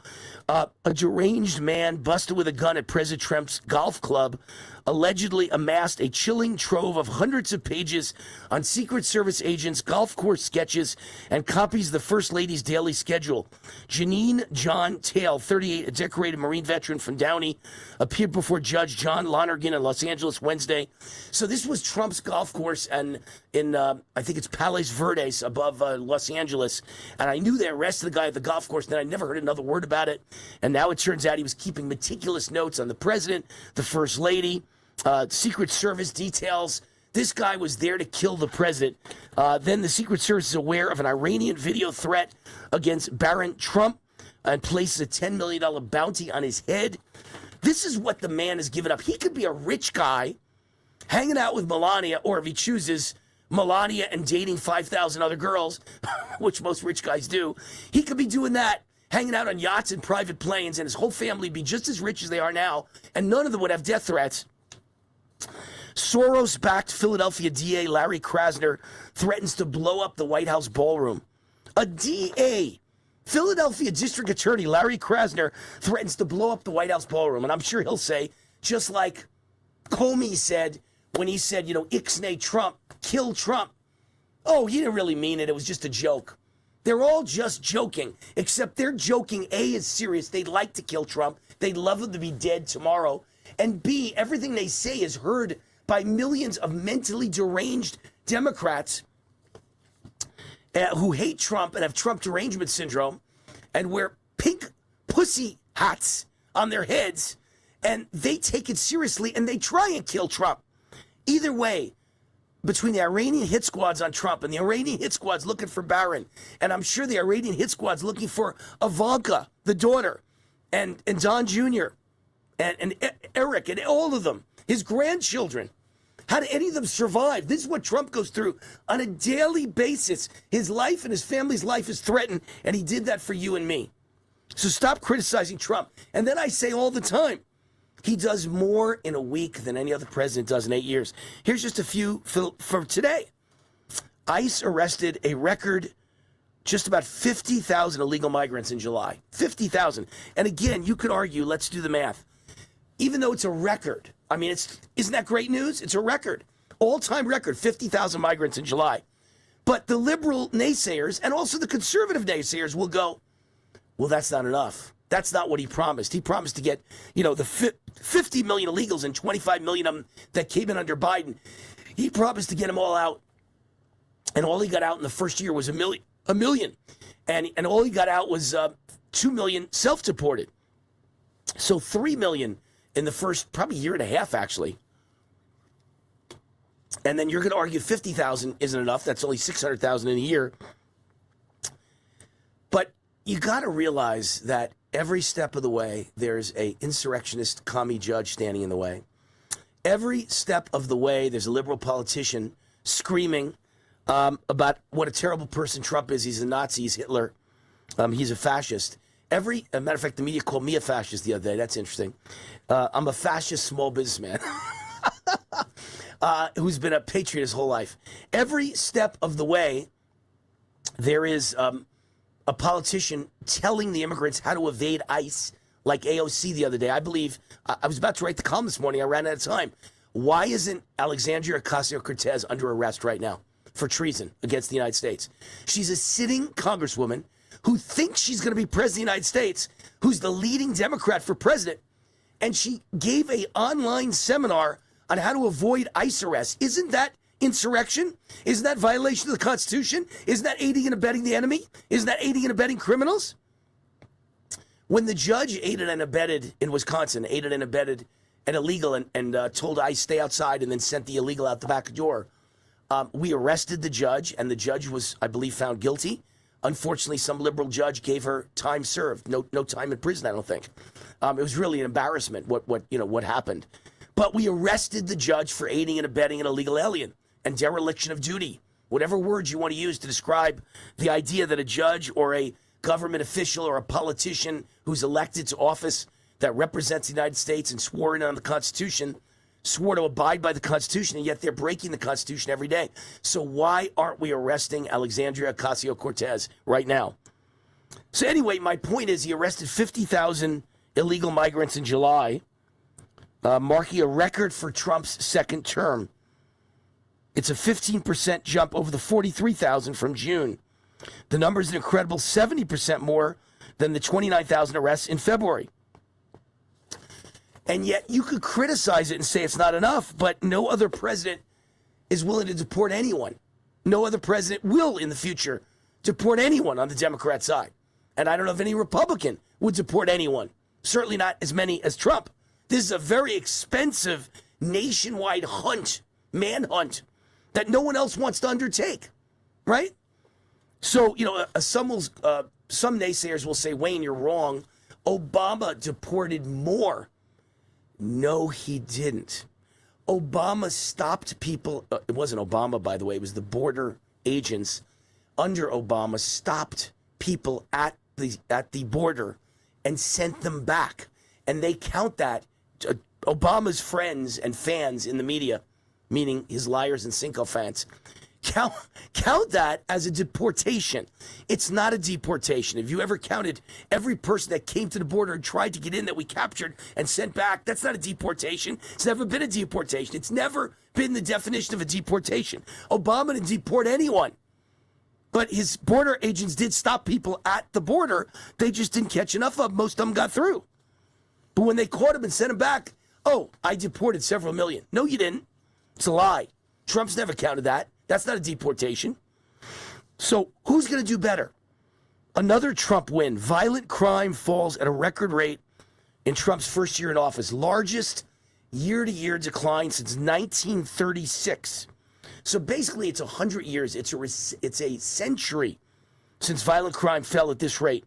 A deranged man busted with a gun at President Trump's golf club allegedly amassed a chilling trove of hundreds of pages on Secret Service agents' golf course sketches and copies of the First Lady's daily schedule. Janine John Tail, 38, a decorated Marine veteran from Downey, appeared before Judge John Lonergan in Los Angeles Wednesday. So this was Trump's golf course and in I think it's Palos Verdes above Los Angeles. And I knew they arrested the guy at the golf course, and then I never heard another word about it. And now it turns out he was keeping meticulous notes on the president, the First Lady, Secret Service details. This guy was there to kill the president. Then the Secret Service is aware of an Iranian video threat against Baron Trump and places a $10 million bounty on his head. This is what the man has given up. He could be a rich guy hanging out with Melania, or if he chooses, Melania and dating 5,000 other girls, which most rich guys do. He could be doing that, hanging out on yachts and private planes, and his whole family be just as rich as they are now, and none of them would have death threats. Soros-backed Philadelphia DA Larry Krasner threatens to blow up the White House ballroom. A DA, Philadelphia District Attorney Larry Krasner, threatens to blow up the White House ballroom. And I'm sure he'll say, just like Comey said when he said, ixnay Trump, kill Trump. Oh, he didn't really mean it. It was just a joke. They're all just joking, except they're joking. A, is serious. They'd like to kill Trump. They'd love him to be dead tomorrow. And B, everything they say is heard by millions of mentally deranged Democrats who hate Trump and have Trump derangement syndrome and wear pink pussy hats on their heads, and they take it seriously and they try and kill Trump. Either way, between the Iranian hit squads on Trump and the Iranian hit squads looking for Barron, and I'm sure the Iranian hit squad's looking for Ivanka, the daughter, and Don Jr., and Eric, and all of them, his grandchildren. How do any of them survive? This is what Trump goes through on a daily basis. His life and his family's life is threatened, and he did that for you and me. So stop criticizing Trump. And then I say all the time, he does more in a week than any other president does in 8 years. Here's just a few for today. ICE arrested a record just about 50,000 illegal migrants in July. 50,000. And again, you could argue, let's do the math. Even though it's a record, I mean, isn't that great news? It's a record. All-time record, 50,000 migrants in July. But the liberal naysayers and also the conservative naysayers will go, well, that's not enough. That's not what he promised. He promised to get, the 50 million illegals and 25 million of them that came in under Biden. He promised to get them all out. And all he got out in the first year was a million. And all he got out was 2 million self-deported. So 3 million in the first probably year and a half, actually. And then you're going to argue 50,000 isn't enough. That's only 600,000 in a year. But you got to realize that every step of the way, there's a insurrectionist commie judge standing in the way. Every step of the way, there's a liberal politician screaming about what a terrible person Trump is. He's a Nazi. He's Hitler. He's a fascist. A matter of fact, the media called me a fascist the other day. That's interesting. I'm a fascist small businessman who's been a patriot his whole life. Every step of the way, there is a politician telling the immigrants how to evade ICE, like AOC the other day. I believe, I was about to write the column this morning. I ran out of time. Why isn't Alexandria Ocasio-Cortez under arrest right now for treason against the United States? She's a sitting congresswoman who thinks she's going to be president of the United States, who's the leading Democrat for president, and she gave an online seminar on how to avoid ICE arrests. Isn't that insurrection? Isn't that violation of the Constitution? Isn't that aiding and abetting the enemy? Isn't that aiding and abetting criminals? When the judge aided and abetted in Wisconsin, aided and abetted an illegal and told ICE stay outside and then sent the illegal out the back door, we arrested the judge, and the judge was, I believe, found guilty. Unfortunately, some liberal judge gave her time served, no time in prison, I don't think. It was really an embarrassment what happened. But we arrested the judge for aiding and abetting an illegal alien and dereliction of duty, whatever words you want to use to describe the idea that a judge or a government official or a politician who's elected to office that represents the United States and swore in on the Constitution, swore to abide by the Constitution, and yet they're breaking the Constitution every day. So why aren't we arresting Alexandria Ocasio-Cortez right now? So anyway, my point is he arrested 50,000 illegal migrants in July, marking a record for Trump's second term. It's a 15% jump over the 43,000 from June. The number is an incredible 70% more than the 29,000 arrests in February. And yet you could criticize it and say it's not enough, but no other president is willing to deport anyone. No other president will in the future deport anyone on the Democrat side. And I don't know if any Republican would deport anyone. Certainly not as many as Trump. This is a very expensive nationwide manhunt, that no one else wants to undertake, right? So, some naysayers will say, Wayne, you're wrong. Obama deported more. No, he didn't. Obama stopped people. It wasn't Obama, by the way. It was the border agents under Obama stopped people at the border and sent them back. And they count that. Obama's friends and fans in the media, meaning his liars and sycophants, count that as a deportation. It's not a deportation. If you ever counted every person that came to the border and tried to get in that we captured and sent back, that's not a deportation. It's never been a deportation. It's never been the definition of a deportation. Obama didn't deport anyone. But his border agents did stop people at the border. They just didn't catch enough of them. Most of them got through. But when they caught him and sent him back, oh, I deported several million. No, you didn't. It's a lie. Trump's never counted that. That's not a deportation. So who's going to do better? Another Trump win. Violent crime falls at a record rate in Trump's first year in office. Largest year-to-year decline since 1936. So basically it's 100 years. It's a century since violent crime fell at this rate.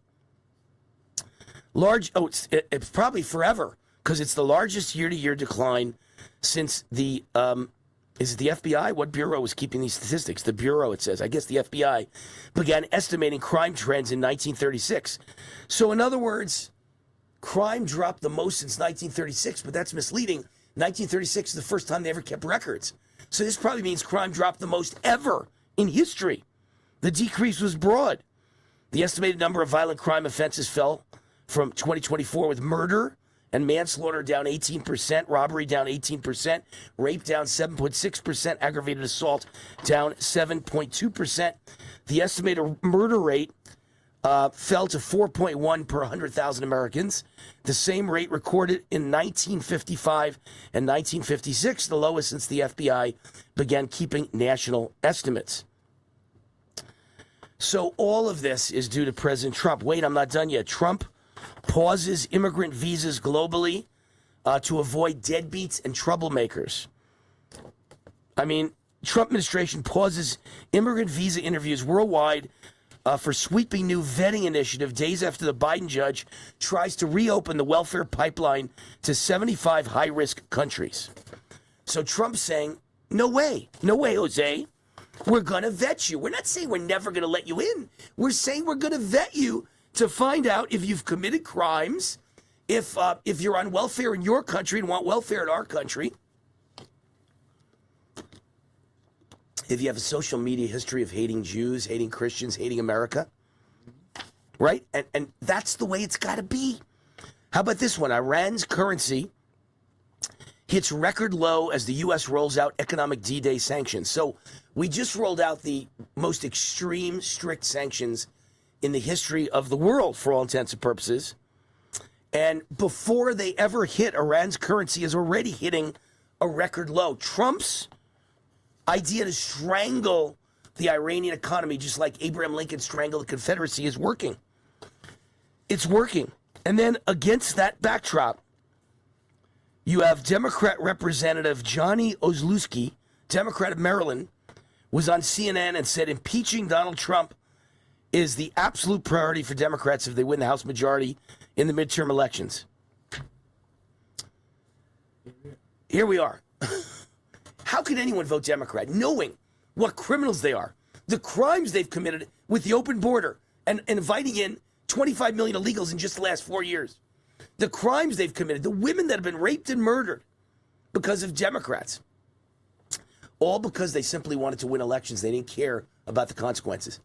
It's probably forever, because it's the largest year-to-year decline since the, is it the FBI? What bureau was keeping these statistics? The Bureau, it says. I guess the FBI began estimating crime trends in 1936. So in other words, crime dropped the most since 1936, but that's misleading. 1936 is the first time they ever kept records. So this probably means crime dropped the most ever in history. The decrease was broad. The estimated number of violent crime offenses fell from 2024, with murder and manslaughter down 18%, robbery down 18%, rape down 7.6%, aggravated assault down 7.2%. The estimated murder rate fell to 4.1 per 100,000 Americans, the same rate recorded in 1955 and 1956, the lowest since the FBI began keeping national estimates. So all of this is due to President Trump. Wait, I'm not done yet. Trump pauses immigrant visas globally to avoid deadbeats and troublemakers. I mean, Trump administration pauses immigrant visa interviews worldwide for sweeping new vetting initiative days after the Biden judge tries to reopen the welfare pipeline to 75 high-risk countries. So Trump's saying, no way, Jose. We're going to vet you. We're not saying we're never going to let you in. We're saying we're going to vet you to find out if you've committed crimes, if you're on welfare in your country and want welfare in our country, if you have a social media history of hating Jews, hating Christians, hating America, right? And that's the way it's got to be. How about this one? Iran's currency hits record low as the U.S. rolls out economic D-Day sanctions. So we just rolled out the most extreme, strict sanctions in the history of the world, for all intents and purposes. And before they ever hit, Iran's currency is already hitting a record low. Trump's idea to strangle the Iranian economy, just like Abraham Lincoln strangled the Confederacy, is working. It's working. And then against that backdrop, you have Democrat Representative Johnny Ozlowski, Democrat of Maryland, was on CNN and said impeaching Donald Trump is the absolute priority for Democrats if they win the House majority in the midterm elections. Here we are. How can anyone vote Democrat knowing what criminals they are, the crimes they've committed with the open border and inviting in 25 million illegals in just the last 4 years, the crimes they've committed, the women that have been raped and murdered because of Democrats, all because they simply wanted to win elections. They didn't care about the consequences.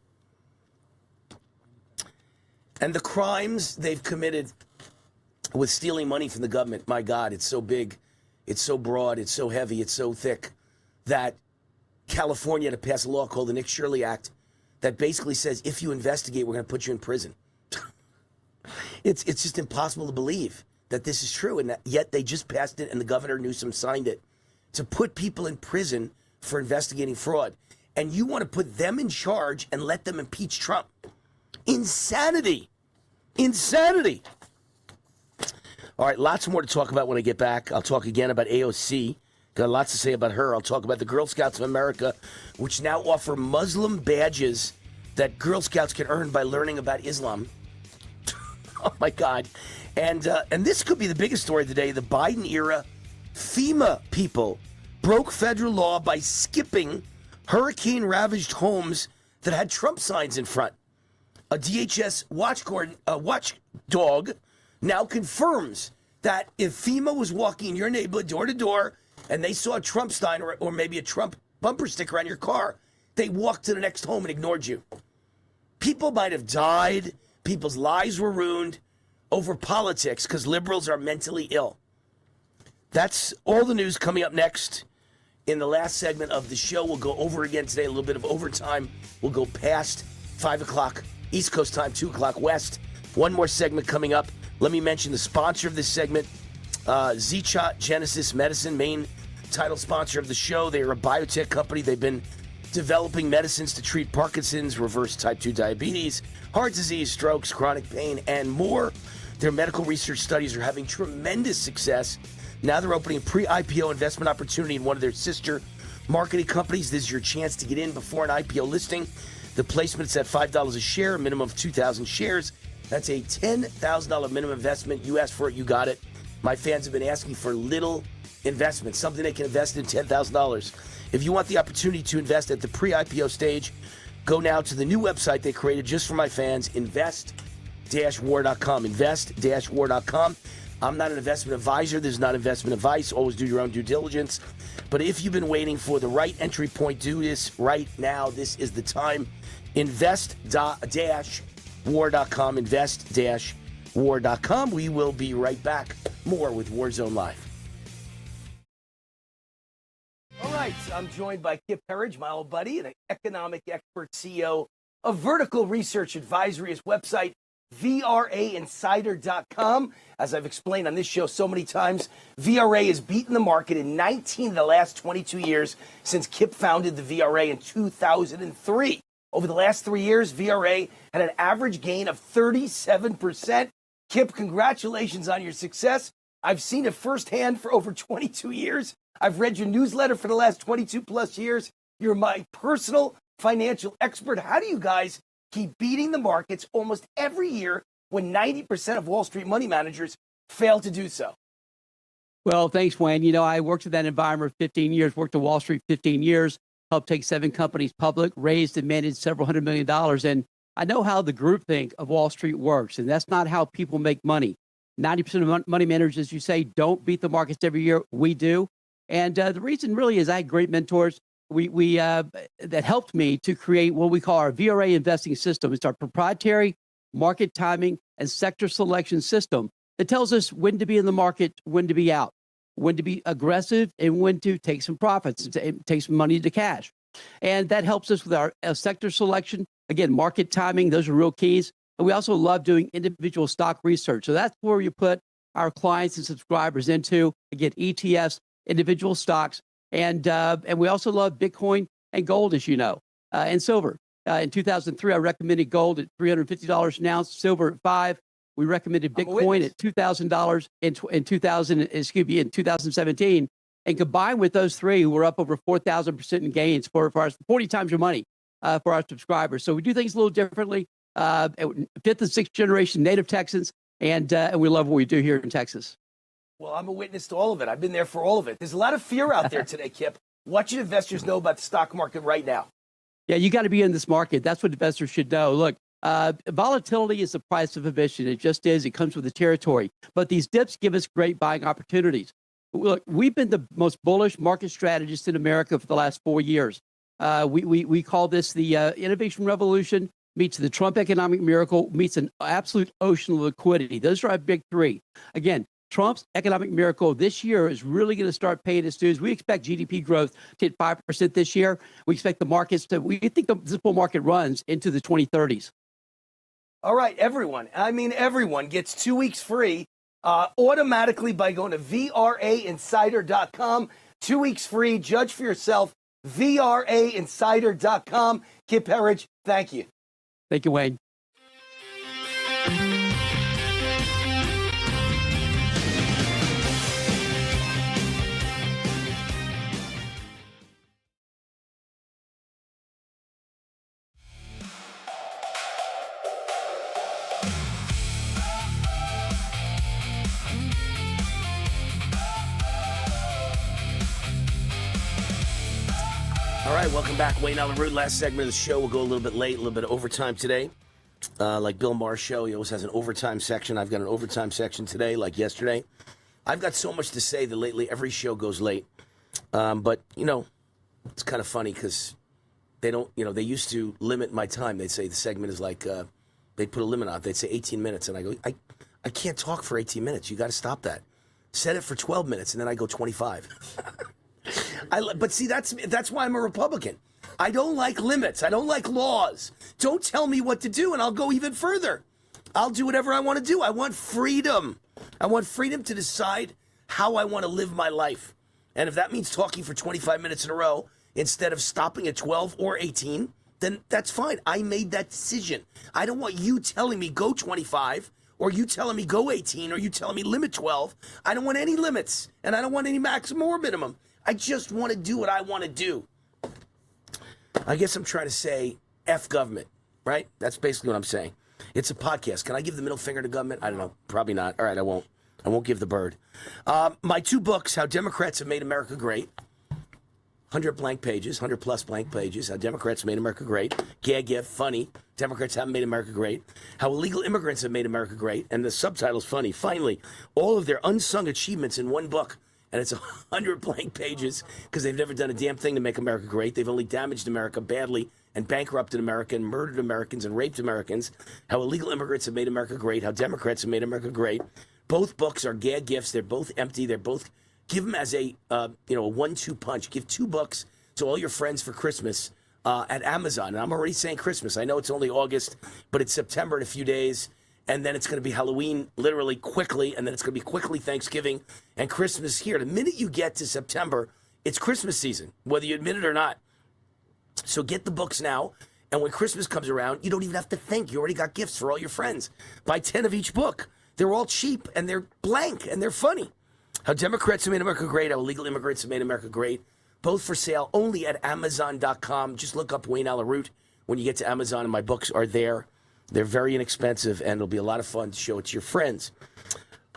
And the crimes they've committed with stealing money from the government, my God, it's so big, it's so broad, it's so heavy, it's so thick that California had to pass a law called the Nick Shirley Act that basically says if you investigate, we're going to put you in prison. It's just impossible to believe that this is true, and that, yet they just passed it, and the governor Newsom signed it to put people in prison for investigating fraud. And you want to put them in charge and let them impeach Trump. Insanity. Insanity. All right, lots more to talk about when I get back. I'll talk again about AOC. Got lots to say about her. I'll talk about the Girl Scouts of America, which now offer Muslim badges that Girl Scouts can earn by learning about Islam. Oh, my God. And this could be the biggest story of the day. The Biden-era FEMA people broke federal law by skipping hurricane-ravaged homes that had Trump signs in front. A DHS watchdog now confirms that if FEMA was walking in your neighborhood door to door and they saw a Trump sign or maybe a Trump bumper sticker on your car, they walked to the next home and ignored you. People might have died. People's lives were ruined over politics because liberals are mentally ill. That's all the news coming up next. In the last segment of the show, we'll go over again today, a little bit of overtime. We'll go past 5 o'clock East Coast time, 2 o'clock West. One more segment coming up. Let me mention the sponsor of this segment, Zchot Genesis Medicine, main title sponsor of the show. They are a biotech company. They've been developing medicines to treat Parkinson's, reverse type 2 diabetes, heart disease, strokes, chronic pain, and more. Their medical research studies are having tremendous success. Now they're opening a pre-IPO investment opportunity in one of their sister marketing companies. This is your chance to get in before an IPO listing. The placement's at $5 a share, a minimum of 2,000 shares. That's a $10,000 minimum investment. You asked for it, you got it. My fans have been asking for little investment, something they can invest in, $10,000. If you want the opportunity to invest at the pre-IPO stage, go now to the new website they created just for my fans, invest-war.com, invest-war.com. I'm not an investment advisor. This is not investment advice. Always do your own due diligence. But if you've been waiting for the right entry point, do this right now. This is the time. Invest-war.com, invest-war.com. We will be right back. More with Warzone Live. All right, I'm joined by Kip Herridge, my old buddy, an economic expert, CEO of Vertical Research Advisory. His website, VRAinsider.com. As I've explained on this show so many times, VRA has beaten the market in 19 of the last 22 years since Kip founded the VRA in 2003. Over the last 3 years, VRA had an average gain of 37%. Kip, congratulations on your success. I've seen it firsthand for over 22 years. I've read your newsletter for the last 22 plus years. You're my personal financial expert. How do you guys keep beating the markets almost every year when 90% of Wall Street money managers fail to do so? Well, thanks, Wayne. You know, I worked in that environment for 15 years, worked at Wall Street 15 years, helped take 7 companies public, raised and managed several $100 million. And I know how the groupthink of Wall Street works, and that's not how people make money. 90% of money managers, as you say, don't beat the markets every year. We do. And the reason really is I had great mentors that helped me to create what we call our VRA investing system. It's our proprietary market timing and sector selection system that tells us when to be in the market, when to be out, when to be aggressive, and when to take some profits and take some money to cash. And that helps us with our sector selection. Again, market timing, those are real keys. And we also love doing individual stock research. So that's where you put our clients and subscribers into, again, ETFs, individual stocks. And we also love Bitcoin and gold, as you know, and silver. In 2003, I recommended gold at $350 an ounce, silver at $5. We recommended Bitcoin at $2,000 in 2017. And combined with those three, we're up over 4,000% in gains for our 40 times your money for our subscribers. So we do things a little differently. 5th and 6th generation native Texans, and we love what we do here in Texas. Well, I'm a witness to all of it. I've been there for all of it. There's a lot of fear out there today, Kip. What should investors know about the stock market right now? Yeah, you got to be in this market. That's what investors should know. Look, volatility is the price of admission. It just is. It comes with the territory. But these dips give us great buying opportunities. Look, we've been the most bullish market strategists in America for the last 4 years. We call this the innovation revolution meets the Trump economic miracle meets an absolute ocean of liquidity. Those are our big three. Again, Trump's economic miracle this year is really going to start paying its dues. We expect GDP growth to hit 5% this year. We expect the markets we think this bull market runs into the 2030s. All right, everyone gets 2 weeks free automatically by going to VRAinsider.com. 2 weeks free. Judge for yourself. VRAinsider.com. Kip Herriage, thank you. Thank you, Wayne. All right, welcome back. Wayne Allyn Root. Last segment of the show. We'll go a little bit late, a little bit of overtime today. Like Bill Maher's show, he always has an overtime section. I've got an overtime section today, like yesterday. I've got so much to say that lately every show goes late. But, it's kind of funny because they don't, they used to limit my time. They'd say the segment is like, they'd put a limit on it. They'd say 18 minutes. And I go, I can't talk for 18 minutes. You got to stop that. Set it for 12 minutes, and then I go 25. But see, that's why I'm a Republican. I don't like limits. I don't like laws. Don't tell me what to do, and I'll go even further. I'll do whatever I want to do. I want freedom. I want freedom to decide how I want to live my life. And if that means talking for 25 minutes in a row instead of stopping at 12 or 18, then that's fine. I made that decision. I don't want you telling me go 25 or you telling me go 18 or you telling me limit 12. I don't want any limits, and I don't want any maximum or minimum. I just want to do what I want to do. I guess I'm trying to say F government, right? That's basically what I'm saying. It's a podcast. Can I give the middle finger to government? I don't know. Probably not. All right, I won't. I won't give the bird. My 2 books, How Democrats Have Made America Great. 100 blank pages, 100 plus blank pages. How Democrats Made America Great. Gag gift, funny. Democrats haven't made America great. How illegal immigrants have made America great. And the subtitle's funny. Finally, all of their unsung achievements in one book. And it's 100 blank pages because they've never done a damn thing to make America great. They've only damaged America badly and bankrupted America and murdered Americans and raped Americans. How illegal immigrants have made America great. How Democrats have made America great. Both books are gag gifts. They're both empty. They're both, give them as a 1-2 punch. Give 2 books to all your friends for Christmas at Amazon. And I'm already saying Christmas. I know it's only August, but it's September in a few days. And then it's going to be Halloween literally quickly. And then it's going to be quickly Thanksgiving and Christmas here. The minute you get to September, it's Christmas season, whether you admit it or not. So get the books now. And when Christmas comes around, you don't even have to think. You already got gifts for all your friends. Buy 10 of each book. They're all cheap and they're blank and they're funny. How Democrats have made America great. How illegal immigrants have made America great. Both for sale only at Amazon.com. Just look up Wayne Allyn Root when you get to Amazon, and my books are there. They're very inexpensive, and it'll be a lot of fun to show it to your friends.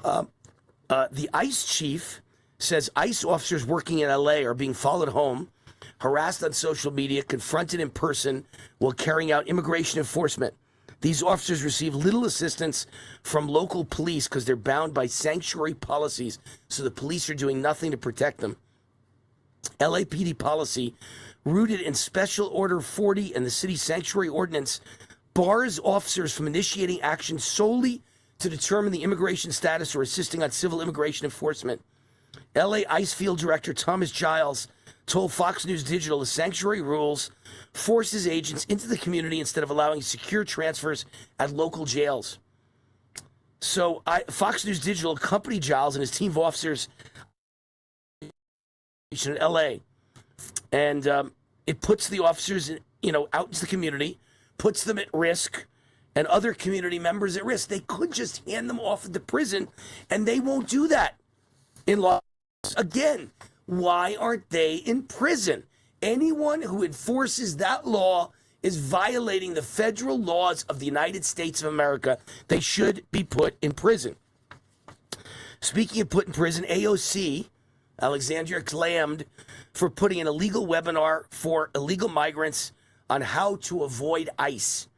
The ICE chief says ICE officers working in L.A. are being followed home, harassed on social media, confronted in person while carrying out immigration enforcement. These officers receive little assistance from local police because they're bound by sanctuary policies, so the police are doing nothing to protect them. LAPD policy, rooted in Special Order 40 and the city sanctuary ordinance, bars officers from initiating action solely to determine the immigration status or assisting on civil immigration enforcement. LA ICE Field Director Thomas Giles told Fox News Digital the sanctuary rules forces agents into the community instead of allowing secure transfers at local jails. So Fox News Digital accompanied Giles and his team of officers in LA, and it puts the officers, out into the community, puts them at risk, and other community members at risk. They could just hand them off into prison, and they won't do that in law. Again, why aren't they in prison? Anyone who enforces that law is violating the federal laws of the United States of America. They should be put in prison. Speaking of put in prison, AOC, Alexandria, clammed for putting an illegal webinar for illegal migrants on how to avoid ICE.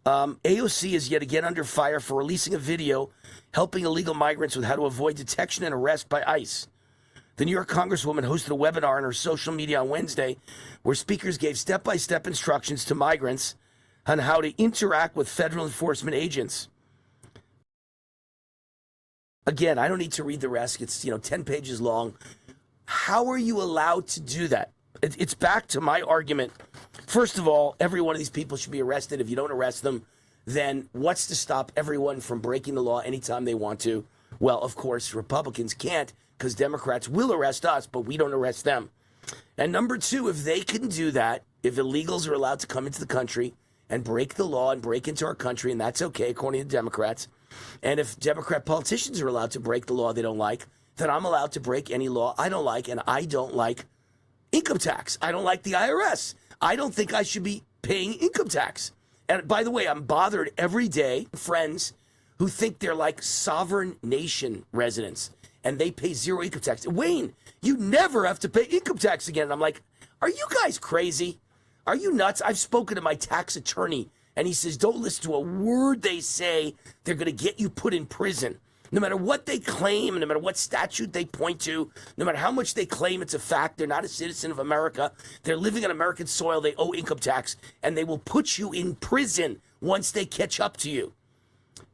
AOC is yet again under fire for releasing a video helping illegal migrants with how to avoid detection and arrest by ICE. The New York Congresswoman hosted a webinar on her social media on Wednesday where speakers gave step-by-step instructions to migrants on how to interact with federal enforcement agents. Again, I don't need to read the rest. It's 10 pages long. How are you allowed to do that? It's back to my argument. First of all, every one of these people should be arrested. If you don't arrest them, then what's to stop everyone from breaking the law anytime they want to? Well, of course, Republicans can't because Democrats will arrest us, but we don't arrest them. And number two, if they can do that, if illegals are allowed to come into the country and break the law and break into our country, and that's okay, according to Democrats, and if Democrat politicians are allowed to break the law they don't like, then I'm allowed to break any law I don't like, and I don't like income tax. I don't like the IRS. I don't think I should be paying income tax. And by the way, I'm bothered every day, friends who think they're like sovereign nation residents, and they pay zero income tax. Wayne, you never have to pay income tax again. And I'm like, are you guys crazy? Are you nuts? I've spoken to my tax attorney, and he says, don't listen to a word they say. They're going to get you put in prison. No matter what they claim, no matter what statute they point to, no matter how much they claim it's a fact, they're not a citizen of America. They're living on American soil. They owe income tax, and they will put you in prison once they catch up to you.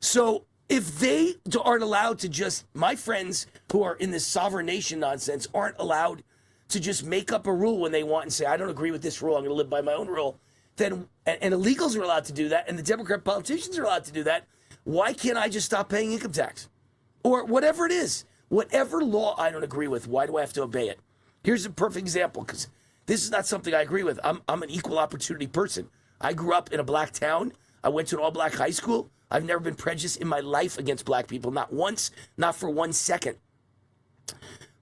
So if they aren't allowed to just, my friends who are in this sovereign nation nonsense aren't allowed to just make up a rule when they want and say, I don't agree with this rule, I'm going to live by my own rule, then, and illegals are allowed to do that, and the Democrat politicians are allowed to do that, why can't I just stop paying income tax? Or whatever it is, whatever law I don't agree with, why do I have to obey it? Here's a perfect example, because this is not something I agree with. I'm an equal opportunity person. I grew up in a black town. I went to an all-black high school. I've never been prejudiced in my life against black people, not once, not for 1 second.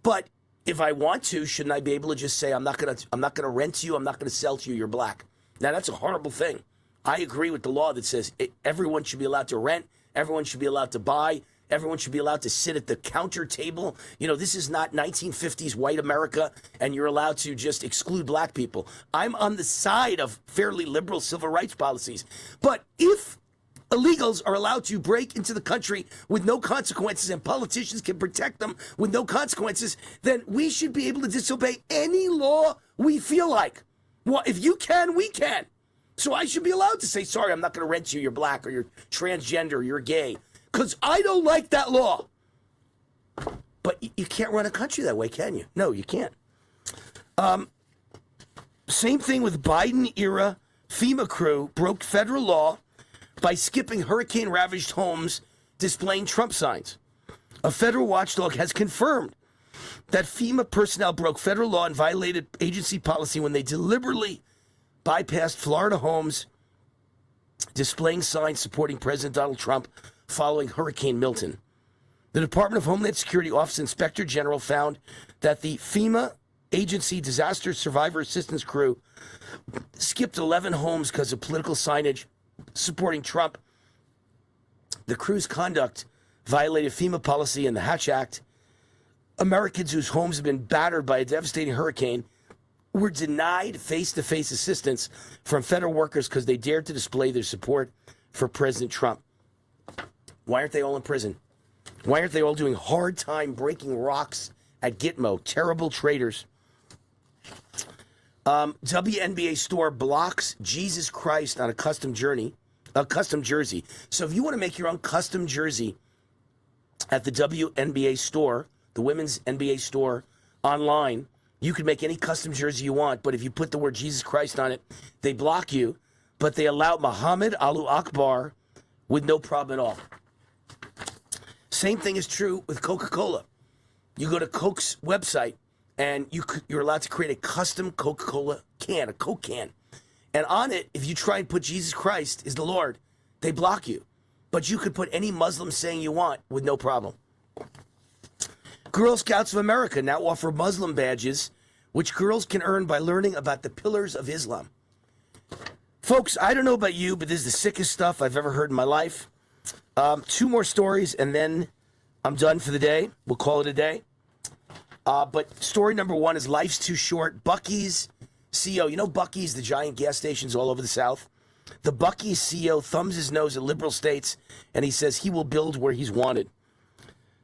But if I want to, shouldn't I be able to just say, I'm not gonna rent to you, I'm not gonna sell to you, you're black? Now that's a horrible thing. I agree with the law that says everyone should be allowed to rent, everyone should be allowed to buy, everyone should be allowed to sit at the counter table. This is not 1950s white America, and you're allowed to just exclude black people. I'm on the side of fairly liberal civil rights policies. But if illegals are allowed to break into the country with no consequences and politicians can protect them with no consequences, then we should be able to disobey any law we feel like. Well, if you can, we can. So I should be allowed to say, sorry, I'm not going to rent you, you're black or you're transgender or you're gay, because I don't like that law. But you can't run a country that way, can you? No, you can't. Same thing with Biden-era FEMA crew broke federal law by skipping hurricane-ravaged homes displaying Trump signs. A federal watchdog has confirmed that FEMA personnel broke federal law and violated agency policy when they deliberately bypassed Florida homes displaying signs supporting President Donald Trump following Hurricane Milton. The Department of Homeland Security Office Inspector General found that the FEMA agency disaster survivor assistance crew skipped 11 homes because of political signage supporting Trump. The crew's conduct violated FEMA policy and the Hatch Act. Americans whose homes have been battered by a devastating hurricane were denied face-to-face assistance from federal workers because they dared to display their support for President Trump. Why aren't they all in prison? Why aren't they all doing hard time breaking rocks at Gitmo? Terrible traitors. WNBA store blocks Jesus Christ on a custom jersey. So if you want to make your own custom jersey at the WNBA store, the women's NBA store online, you can make any custom jersey you want, but if you put the word Jesus Christ on it, they block you, but they allow Muhammad Allahu Akbar with no problem at all. Same thing is true with Coca-Cola. You go to Coke's website, and you're allowed to create a custom Coca-Cola can, a Coke can. And on it, if you try and put Jesus Christ is the Lord, they block you. But you could put any Muslim saying you want with no problem. Girl Scouts of America now offer Muslim badges, which girls can earn by learning about the pillars of Islam. Folks, I don't know about you, but this is the sickest stuff I've ever heard in my life. 2 more stories, and then I'm done for the day. We'll call it a day. But story number 1 is life's too short. Buc-ee's CEO, you know Buc-ee's, the giant gas stations all over the South? The Buc-ee's CEO thumbs his nose at liberal states, and he says he will build where he's wanted.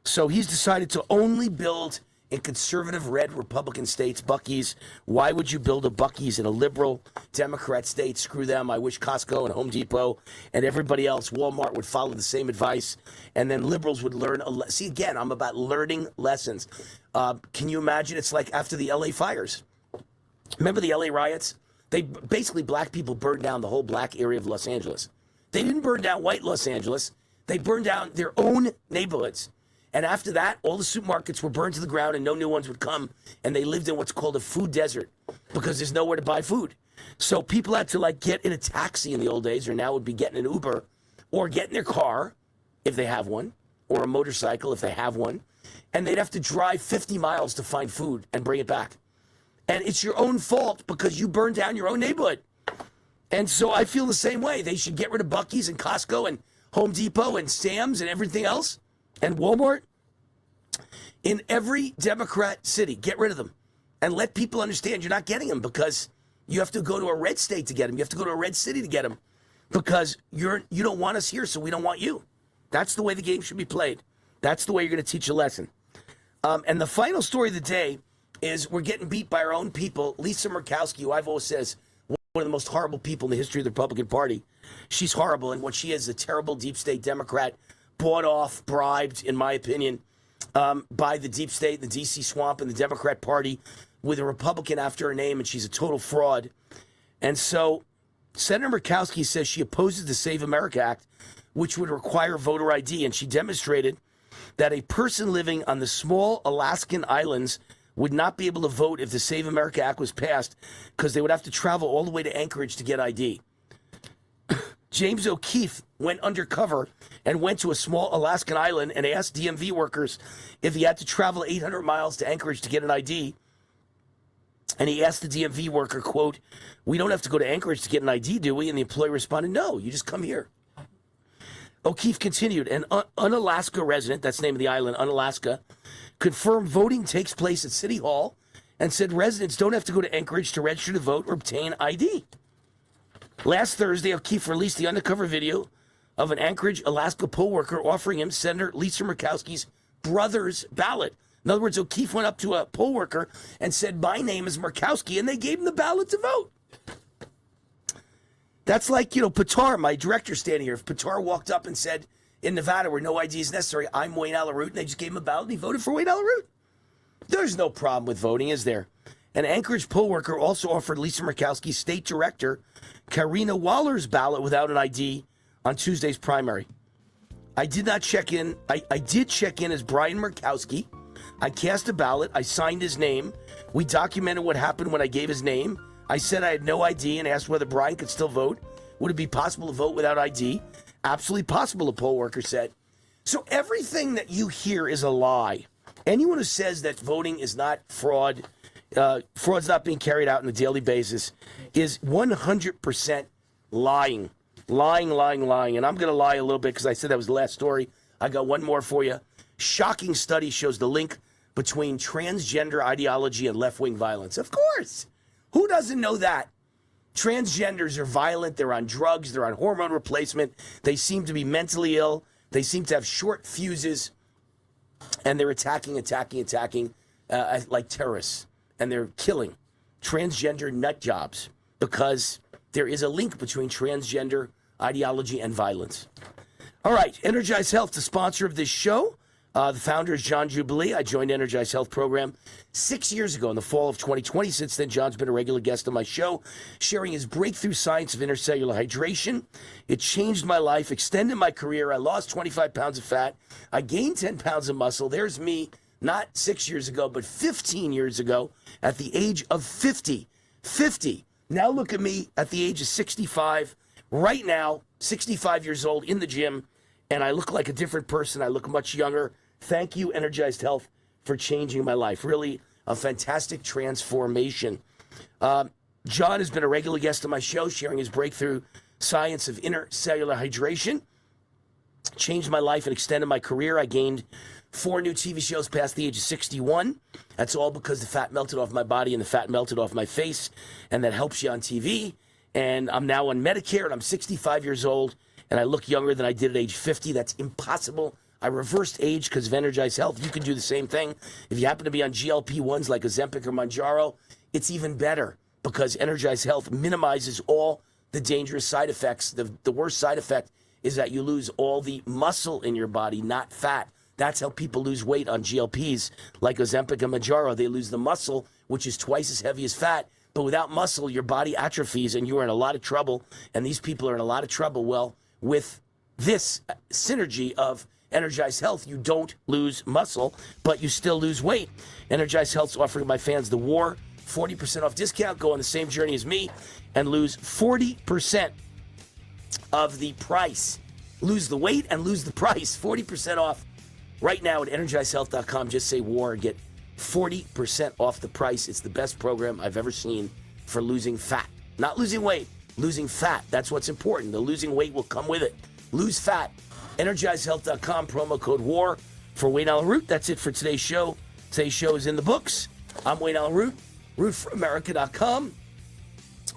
So he's decided to only build in conservative red Republican states. Buc-ee's, why would you build a Buc-ee's in a liberal Democrat state? Screw them. I wish Costco and Home Depot and everybody else, Walmart, would follow the same advice, and then liberals would learn. See, again, I'm about learning lessons. Can you imagine? It's like after the LA fires. Remember the LA riots? They basically, black people burned down the whole black area of Los Angeles. They didn't burn down white Los Angeles. They burned down their own neighborhoods. And after that, all the supermarkets were burned to the ground and no new ones would come. And they lived in what's called a food desert because there's nowhere to buy food. So people had to get in a taxi in the old days, or now would be getting an Uber, or get in their car if they have one, or a motorcycle if they have one. And they'd have to drive 50 miles to find food and bring it back. And it's your own fault because you burned down your own neighborhood. And so I feel the same way. They should get rid of Buc-ee's and Costco and Home Depot and Sam's and everything else. And Walmart, in every Democrat city, get rid of them and let people understand you're not getting them because you have to go to a red state to get them. You have to go to a red city to get them because you don't want us here, so we don't want you. That's the way the game should be played. That's the way you're going to teach a lesson. And the final story of the day is we're getting beat by our own people. Lisa Murkowski, who I've always said is one of the most horrible people in the history of the Republican Party. She's horrible, and what she is a terrible deep state Democrat, bought off, bribed, in my opinion, by the deep state, the D.C. swamp, and the Democrat Party with a Republican after her name, and she's a total fraud. And so Senator Murkowski says she opposes the Save America Act, which would require voter ID, and she demonstrated that a person living on the small Alaskan islands would not be able to vote if the Save America Act was passed because they would have to travel all the way to Anchorage to get ID. James O'Keefe went undercover and went to a small Alaskan island and asked DMV workers if he had to travel 800 miles to Anchorage to get an ID. And he asked the DMV worker, quote, "We don't have to go to Anchorage to get an ID, do we?" And the employee responded, "No, you just come here." O'Keefe continued, an Unalaska resident, that's the name of the island, Unalaska, confirmed voting takes place at City Hall and said residents don't have to go to Anchorage to register to vote or obtain ID. Last Thursday, O'Keefe released the undercover video of an Anchorage, Alaska poll worker offering him Senator Lisa Murkowski's brother's ballot. In other words, O'Keefe went up to a poll worker and said, "My name is Murkowski," and they gave him the ballot to vote. That's like, Patar, my director standing here. If Patar walked up and said, in Nevada, where no ID is necessary, "I'm Wayne Allyn Root," and they just gave him a ballot and he voted for Wayne Allyn Root. There's no problem with voting, is there? An Anchorage poll worker also offered Lisa Murkowski's state director, Karina Waller's ballot without an ID on Tuesday's primary. I did not check in. I did check in as Brian Murkowski. I cast a ballot. I signed his name. We documented what happened when I gave his name. I said I had no ID and asked whether Brian could still vote. Would it be possible to vote without ID? Absolutely possible, a poll worker said. So everything that you hear is a lie. Anyone who says that voting is not fraud, fraud's not being carried out on a daily basis, is 100% lying. Lying. And I'm going to lie a little bit because I said that was the last story. I got one more for you. Shocking study shows the link between transgender ideology and left-wing violence. Of course. Who doesn't know that? Transgenders are violent. They're on drugs. They're on hormone replacement. They seem to be mentally ill. They seem to have short fuses. And they're attacking like terrorists. And they're killing transgender nut jobs because there is a link between transgender ideology and violence. All right, Energize Health, the sponsor of this show. The founder is John Jubilee. I joined Energize Health program 6 years ago in the fall of 2020. Since then, John's been a regular guest on my show, sharing his breakthrough science of intercellular hydration. It changed my life, extended my career. I lost 25 pounds of fat. I gained 10 pounds of muscle. There's me, not 6 years ago, but 15 years ago at the age of 50. 50. Now look at me at the age of 65. Right now, 65 years old in the gym, and I look like a different person. I look much younger. Thank you, Energized Health, for changing my life. Really a fantastic transformation. John has been a regular guest on my show, sharing his breakthrough science of intercellular hydration. Changed my life and extended my career. I gained 4 new TV shows past the age of 61. That's all because the fat melted off my body and the fat melted off my face, and that helps you on TV. And I'm now on Medicare, and I'm 65 years old, and I look younger than I did at age 50. That's impossible. I reversed age because of Energized Health. You can do the same thing. If you happen to be on GLP-1s like Ozempic or Mounjaro, it's even better because Energized Health minimizes all the dangerous side effects. The worst side effect is that you lose all the muscle in your body, not fat. That's how people lose weight on GLPs like Ozempic and Mounjaro. They lose the muscle, which is twice as heavy as fat. But without muscle, your body atrophies and you are in a lot of trouble. And these people are in a lot of trouble. Well, with this synergy of Energized Health, you don't lose muscle, but you still lose weight. Energized Health's offering my fans the WAR 40% off discount. Go on the same journey as me and lose 40% of the price. Lose the weight and lose the price. 40% off right now at EnergizedHealth.com. Just say WAR and get 40% off the price. It's the best program I've ever seen for losing fat. Not losing weight, losing fat. That's what's important. The losing weight will come with it. Lose fat. EnergizedHealth.com, promo code WAR for Wayne Allyn Root. That's it for today's show. Today's show is in the books. I'm Wayne Allyn Root. RootForAmerica.com.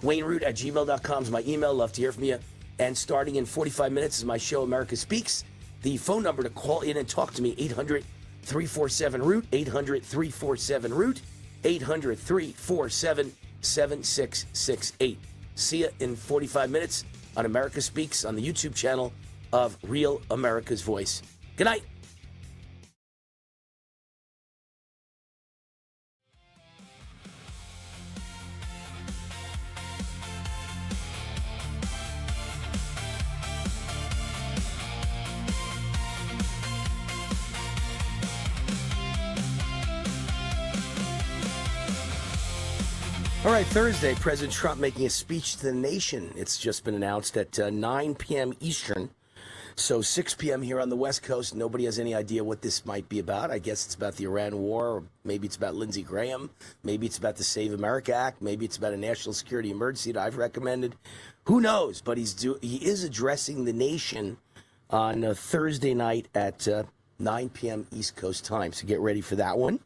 WayneRoot@gmail.com is my email. Love to hear from you. And starting in 45 minutes is my show, America Speaks. The phone number to call in and talk to me, 800-347-ROOT, 800-347-ROOT, 800-347-7668. See you in 45 minutes on America Speaks on the YouTube channel of Real America's Voice. Good night. All right, Thursday, President Trump making a speech to the nation. It's just been announced at 9 p.m. Eastern, so 6 p.m. here on the West Coast. Nobody has any idea what this might be about. I guess it's about the Iran war, or maybe it's about Lindsey Graham. Maybe it's about the Save America Act. Maybe it's about a national security emergency that I've recommended. Who knows? But he is addressing the nation on a Thursday night at 9 p.m. East Coast time, so get ready for that one.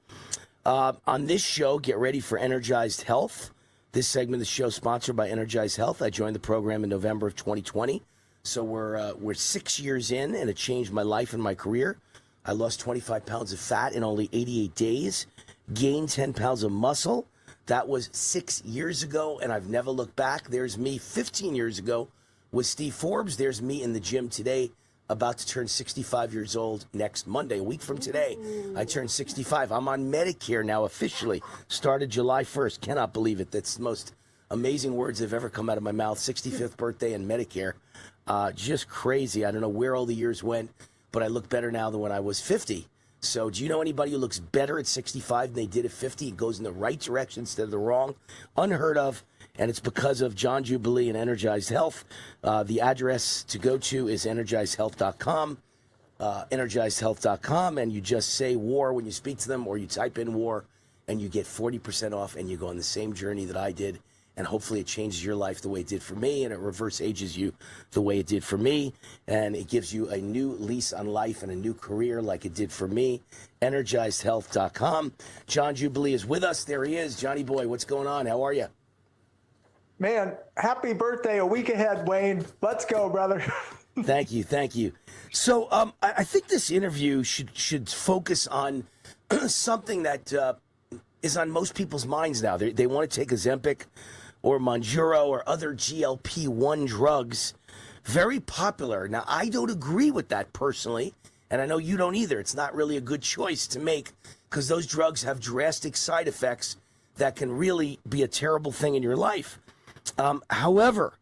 On this show, get ready for Energized Health. This segment of the show is sponsored by Energized Health. I joined the program in November of 2020. So we're 6 years in, and it changed my life and my career. I lost 25 pounds of fat in only 88 days, gained 10 pounds of muscle. That was 6 years ago, and I've never looked back. There's me 15 years ago with Steve Forbes. There's me in the gym today about to turn 65 years old next Monday, a week from today. I turn 65. I'm on Medicare now officially. Started July 1st. Cannot believe it. That's the most amazing words that have ever come out of my mouth. 65th birthday and Medicare. Just crazy. I don't know where all the years went, but I look better now than when I was 50. So do you know anybody who looks better at 65 than they did at 50? It goes in the right direction instead of the wrong. Unheard of. And it's because of John Jubilee and Energized Health. The address to go to is energizedhealth.com. Energizedhealth.com. And you just say WAR when you speak to them, or you type in WAR, and you get 40% off, and you go on the same journey that I did. And hopefully it changes your life the way it did for me, and it reverse ages you the way it did for me. And it gives you a new lease on life and a new career like it did for me. Energizedhealth.com. John Jubilee is with us. There he is. Johnny boy, what's going on? How are you? Man, happy birthday a week ahead, Wayne. Let's go, brother. Thank you. Thank you. So I think this interview should focus on something that is on most people's minds now. They want to take Ozempic or Mounjaro or other GLP-1 drugs. Very popular. Now, I don't agree with that personally, and I know you don't either. It's not really a good choice to make because those drugs have drastic side effects that can really be a terrible thing in your life. However,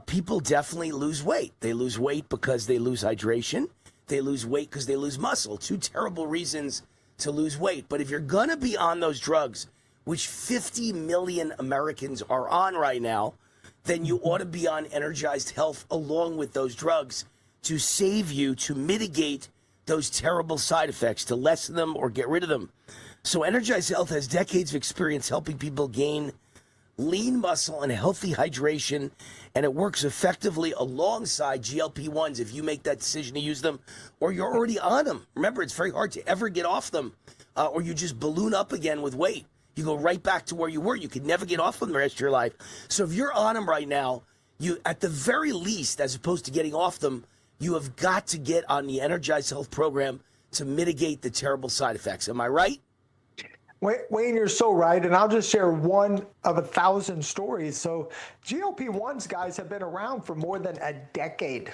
people definitely lose weight. They lose weight because they lose hydration. They lose weight because they lose muscle. Two terrible reasons to lose weight. But if you're going to be on those drugs, which 50 million Americans are on right now, then you ought to be on Energized Health along with those drugs to save you, to mitigate those terrible side effects, to lessen them or get rid of them. So Energized Health has decades of experience helping people gain lean muscle and healthy hydration, and it works effectively alongside GLP-1s if you make that decision to use them or you're already on them. Remember, it's very hard to ever get off them or you just balloon up again with weight. You go right back to where you were. You could never get off them the rest of your life. So if you're on them right now, you, at the very least, as opposed to getting off them, you have got to get on the Energized Health program to mitigate the terrible side effects. Am I right? Wayne, you're so right. And I'll just share one of 1,000 stories. So GLP-1s, guys, have been around for more than a decade.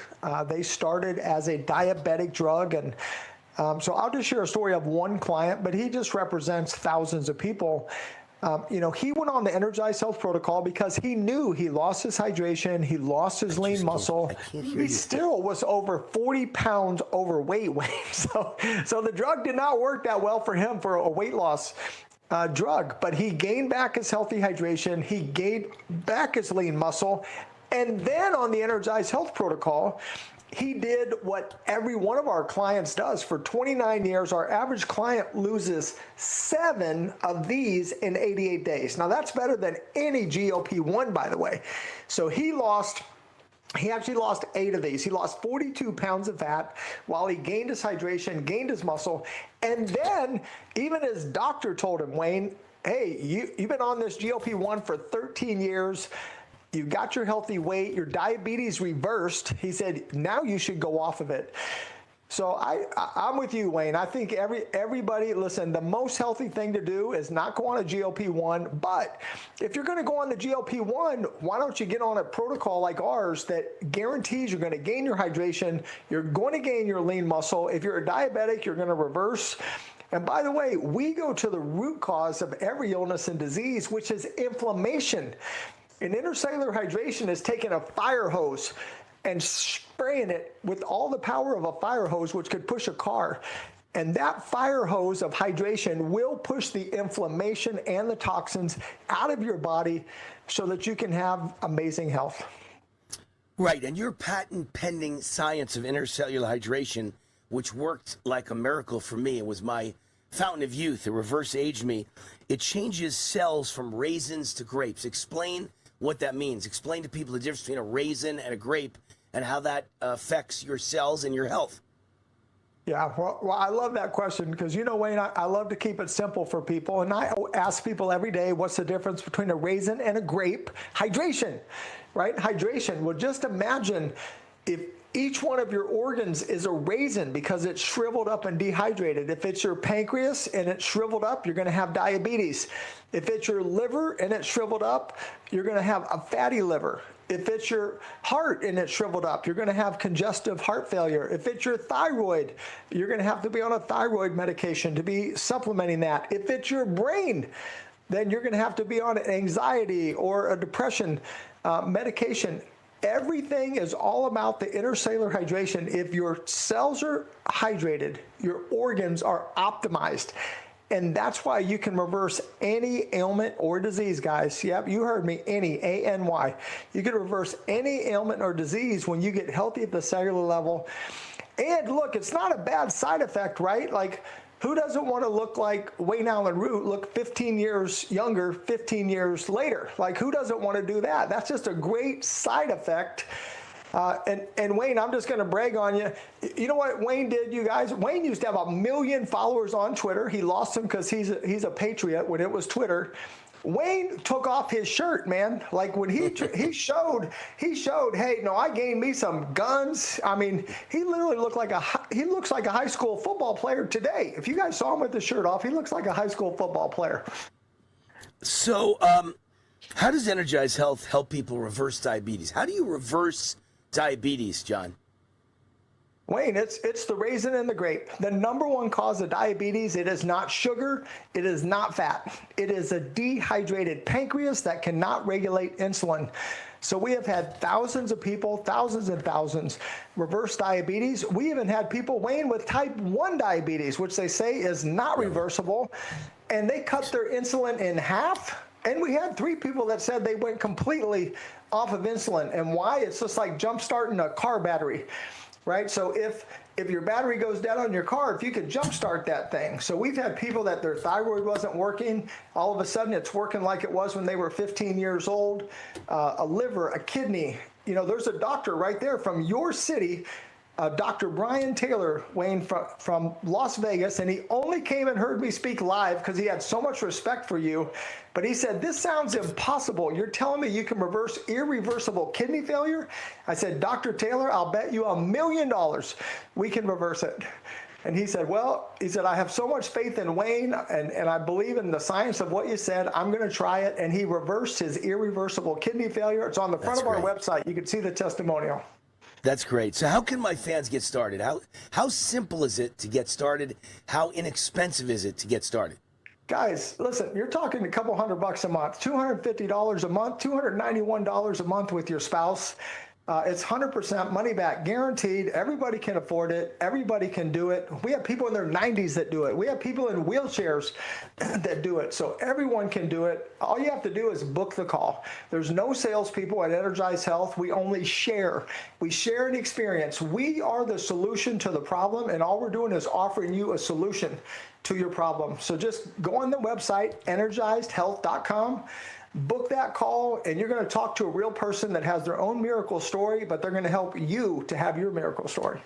They started as a diabetic drug. And so I'll just share a story of one client, but he just represents thousands of people. He went on the Energized Health protocol because he knew he lost his hydration, he lost his lean muscle. He still was over 40 pounds overweight, Wayne. So the drug did not work that well for him for a weight loss drug, but he gained back his healthy hydration, he gained back his lean muscle, and then on the Energized Health protocol, he did what every one of our clients does. For 29 years, our average client loses 7 of these in 88 days. Now, that's better than any GLP-1, by the way. So he actually lost 8 of these. He lost 42 pounds of fat while he gained his hydration, gained his muscle. And then even his doctor told him, Wayne, hey, you've been on this GLP-1 for 13 years. You got your healthy weight, your diabetes reversed. He said, now you should go off of it. So I'm with you, Wayne. I think everybody, listen, the most healthy thing to do is not go on a GLP-1. But if you're going to go on the GLP-1, why don't you get on a protocol like ours that guarantees you're going to gain your hydration, you're going to gain your lean muscle. If you're a diabetic, you're going to reverse. And by the way, we go to the root cause of every illness and disease, which is inflammation. And intercellular hydration is taking a fire hose and spraying it with all the power of a fire hose, which could push a car. And that fire hose of hydration will push the inflammation and the toxins out of your body so that you can have amazing health. Right. And your patent pending science of intercellular hydration, which worked like a miracle for me, it was my fountain of youth. It reverse aged me. It changes cells from raisins to grapes. Explain what that means. Explain to people the difference between a raisin and a grape and how that affects your cells and your health. Yeah, well, I love that question because, Wayne, I love to keep it simple for people. And I ask people every day, what's the difference between a raisin and a grape? Hydration, right? Hydration. Well, just imagine if each one of your organs is a raisin because it's shriveled up and dehydrated. If it's your pancreas and it's shriveled up, you're going to have diabetes. If it's your liver and it's shriveled up, you're going to have a fatty liver. If it's your heart and it's shriveled up, you're going to have congestive heart failure. If it's your thyroid, you're going to have to be on a thyroid medication to be supplementing that. If it's your brain, then you're going to have to be on an anxiety or a depression medication. Everything is all about the intercellular hydration. If your cells are hydrated, your organs are optimized. And that's why you can reverse any ailment or disease, guys. Yep, you heard me, any, A-N-Y. You can reverse any ailment or disease when you get healthy at the cellular level. And look, it's not a bad side effect, right? Like, who doesn't want to look like Wayne Allyn Root, look 15 years younger, 15 years later? Like, who doesn't want to do that? That's just a great side effect. And Wayne, I'm just going to brag on you. You know what Wayne did, you guys? Wayne used to have 1 million followers on Twitter. He lost them because he's a patriot when it was Twitter. Wayne took off his shirt, man. Like when he showed, hey, no, I gained me some guns. I mean, he literally looks like a high school football player today. If you guys saw him with the shirt off, he looks like a high school football player. So, how does Energize Health help people reverse diabetes? How do you reverse diabetes, John? Wayne, it's the raisin and the grape. The number one cause of diabetes, it is not sugar, it is not fat. It is a dehydrated pancreas that cannot regulate insulin. So we have had thousands of people, thousands and thousands, reverse diabetes. We even had people, Wayne, with type 1 diabetes, which they say is not reversible, and they cut their insulin in half. And we had 3 people that said they went completely off of insulin. And why? It's just like jump starting a car battery. Right? So if your battery goes down on your car, if you could jumpstart that thing. So we've had people that their thyroid wasn't working. All of a sudden it's working like it was when they were 15 years old. A liver, a kidney. You know, there's a doctor right there from your city, Dr. Brian Taylor, Wayne, from Las Vegas, and he only came and heard me speak live because he had so much respect for you. But he said, this sounds impossible. You're telling me you can reverse irreversible kidney failure? I said, Dr. Taylor, I'll bet you $1 million we can reverse it. And he said, well, I have so much faith in Wayne, and I believe in the science of what you said. I'm going to try it. And he reversed his irreversible kidney failure. It's on the front of our website. You can see the testimonial. That's great. So how can my fans get started? How simple is it to get started? How inexpensive is it to get started? Guys, listen, you're talking a couple $100 a month, $250 a month, $291 a month with your spouse. It's 100% money back guaranteed. Everybody can afford it. Everybody can do it. We have people in their 90s that do it. We have people in wheelchairs that do it. So everyone can do it. All you have to do is book the call. There's no salespeople at Energize Health. We only share. We share an experience. We are the solution to the problem, and all we're doing is offering you a solution to your problem. So just go on the website, energizedhealth.com. Book that call, and you're going to talk to a real person that has their own miracle story, but they're going to help you to have your miracle story.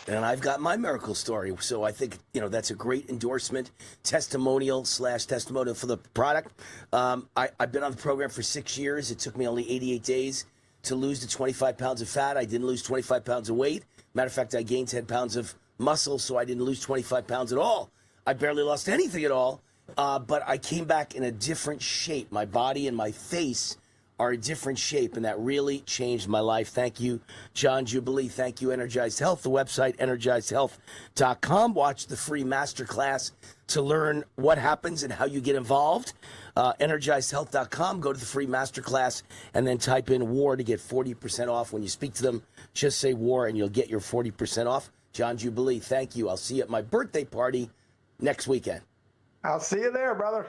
And I've got my miracle story. So I think, that's a great endorsement, testimonial for the product. I've been on the program for 6 years. It took me only 88 days to lose the 25 pounds of fat. I didn't lose 25 pounds of weight. Matter of fact, I gained 10 pounds of muscle, so I didn't lose 25 pounds at all. I barely lost anything at all. But I came back in a different shape. My body and my face are a different shape, and that really changed my life. Thank you, John Jubilee. Thank you, Energized Health. The website, energizedhealth.com. Watch the free masterclass to learn what happens and how you get involved. Energizedhealth.com. Go to the free masterclass and then type in WAR to get 40% off. When you speak to them, just say WAR and you'll get your 40% off. John Jubilee, thank you. I'll see you at my birthday party next weekend. I'll see you there, brother.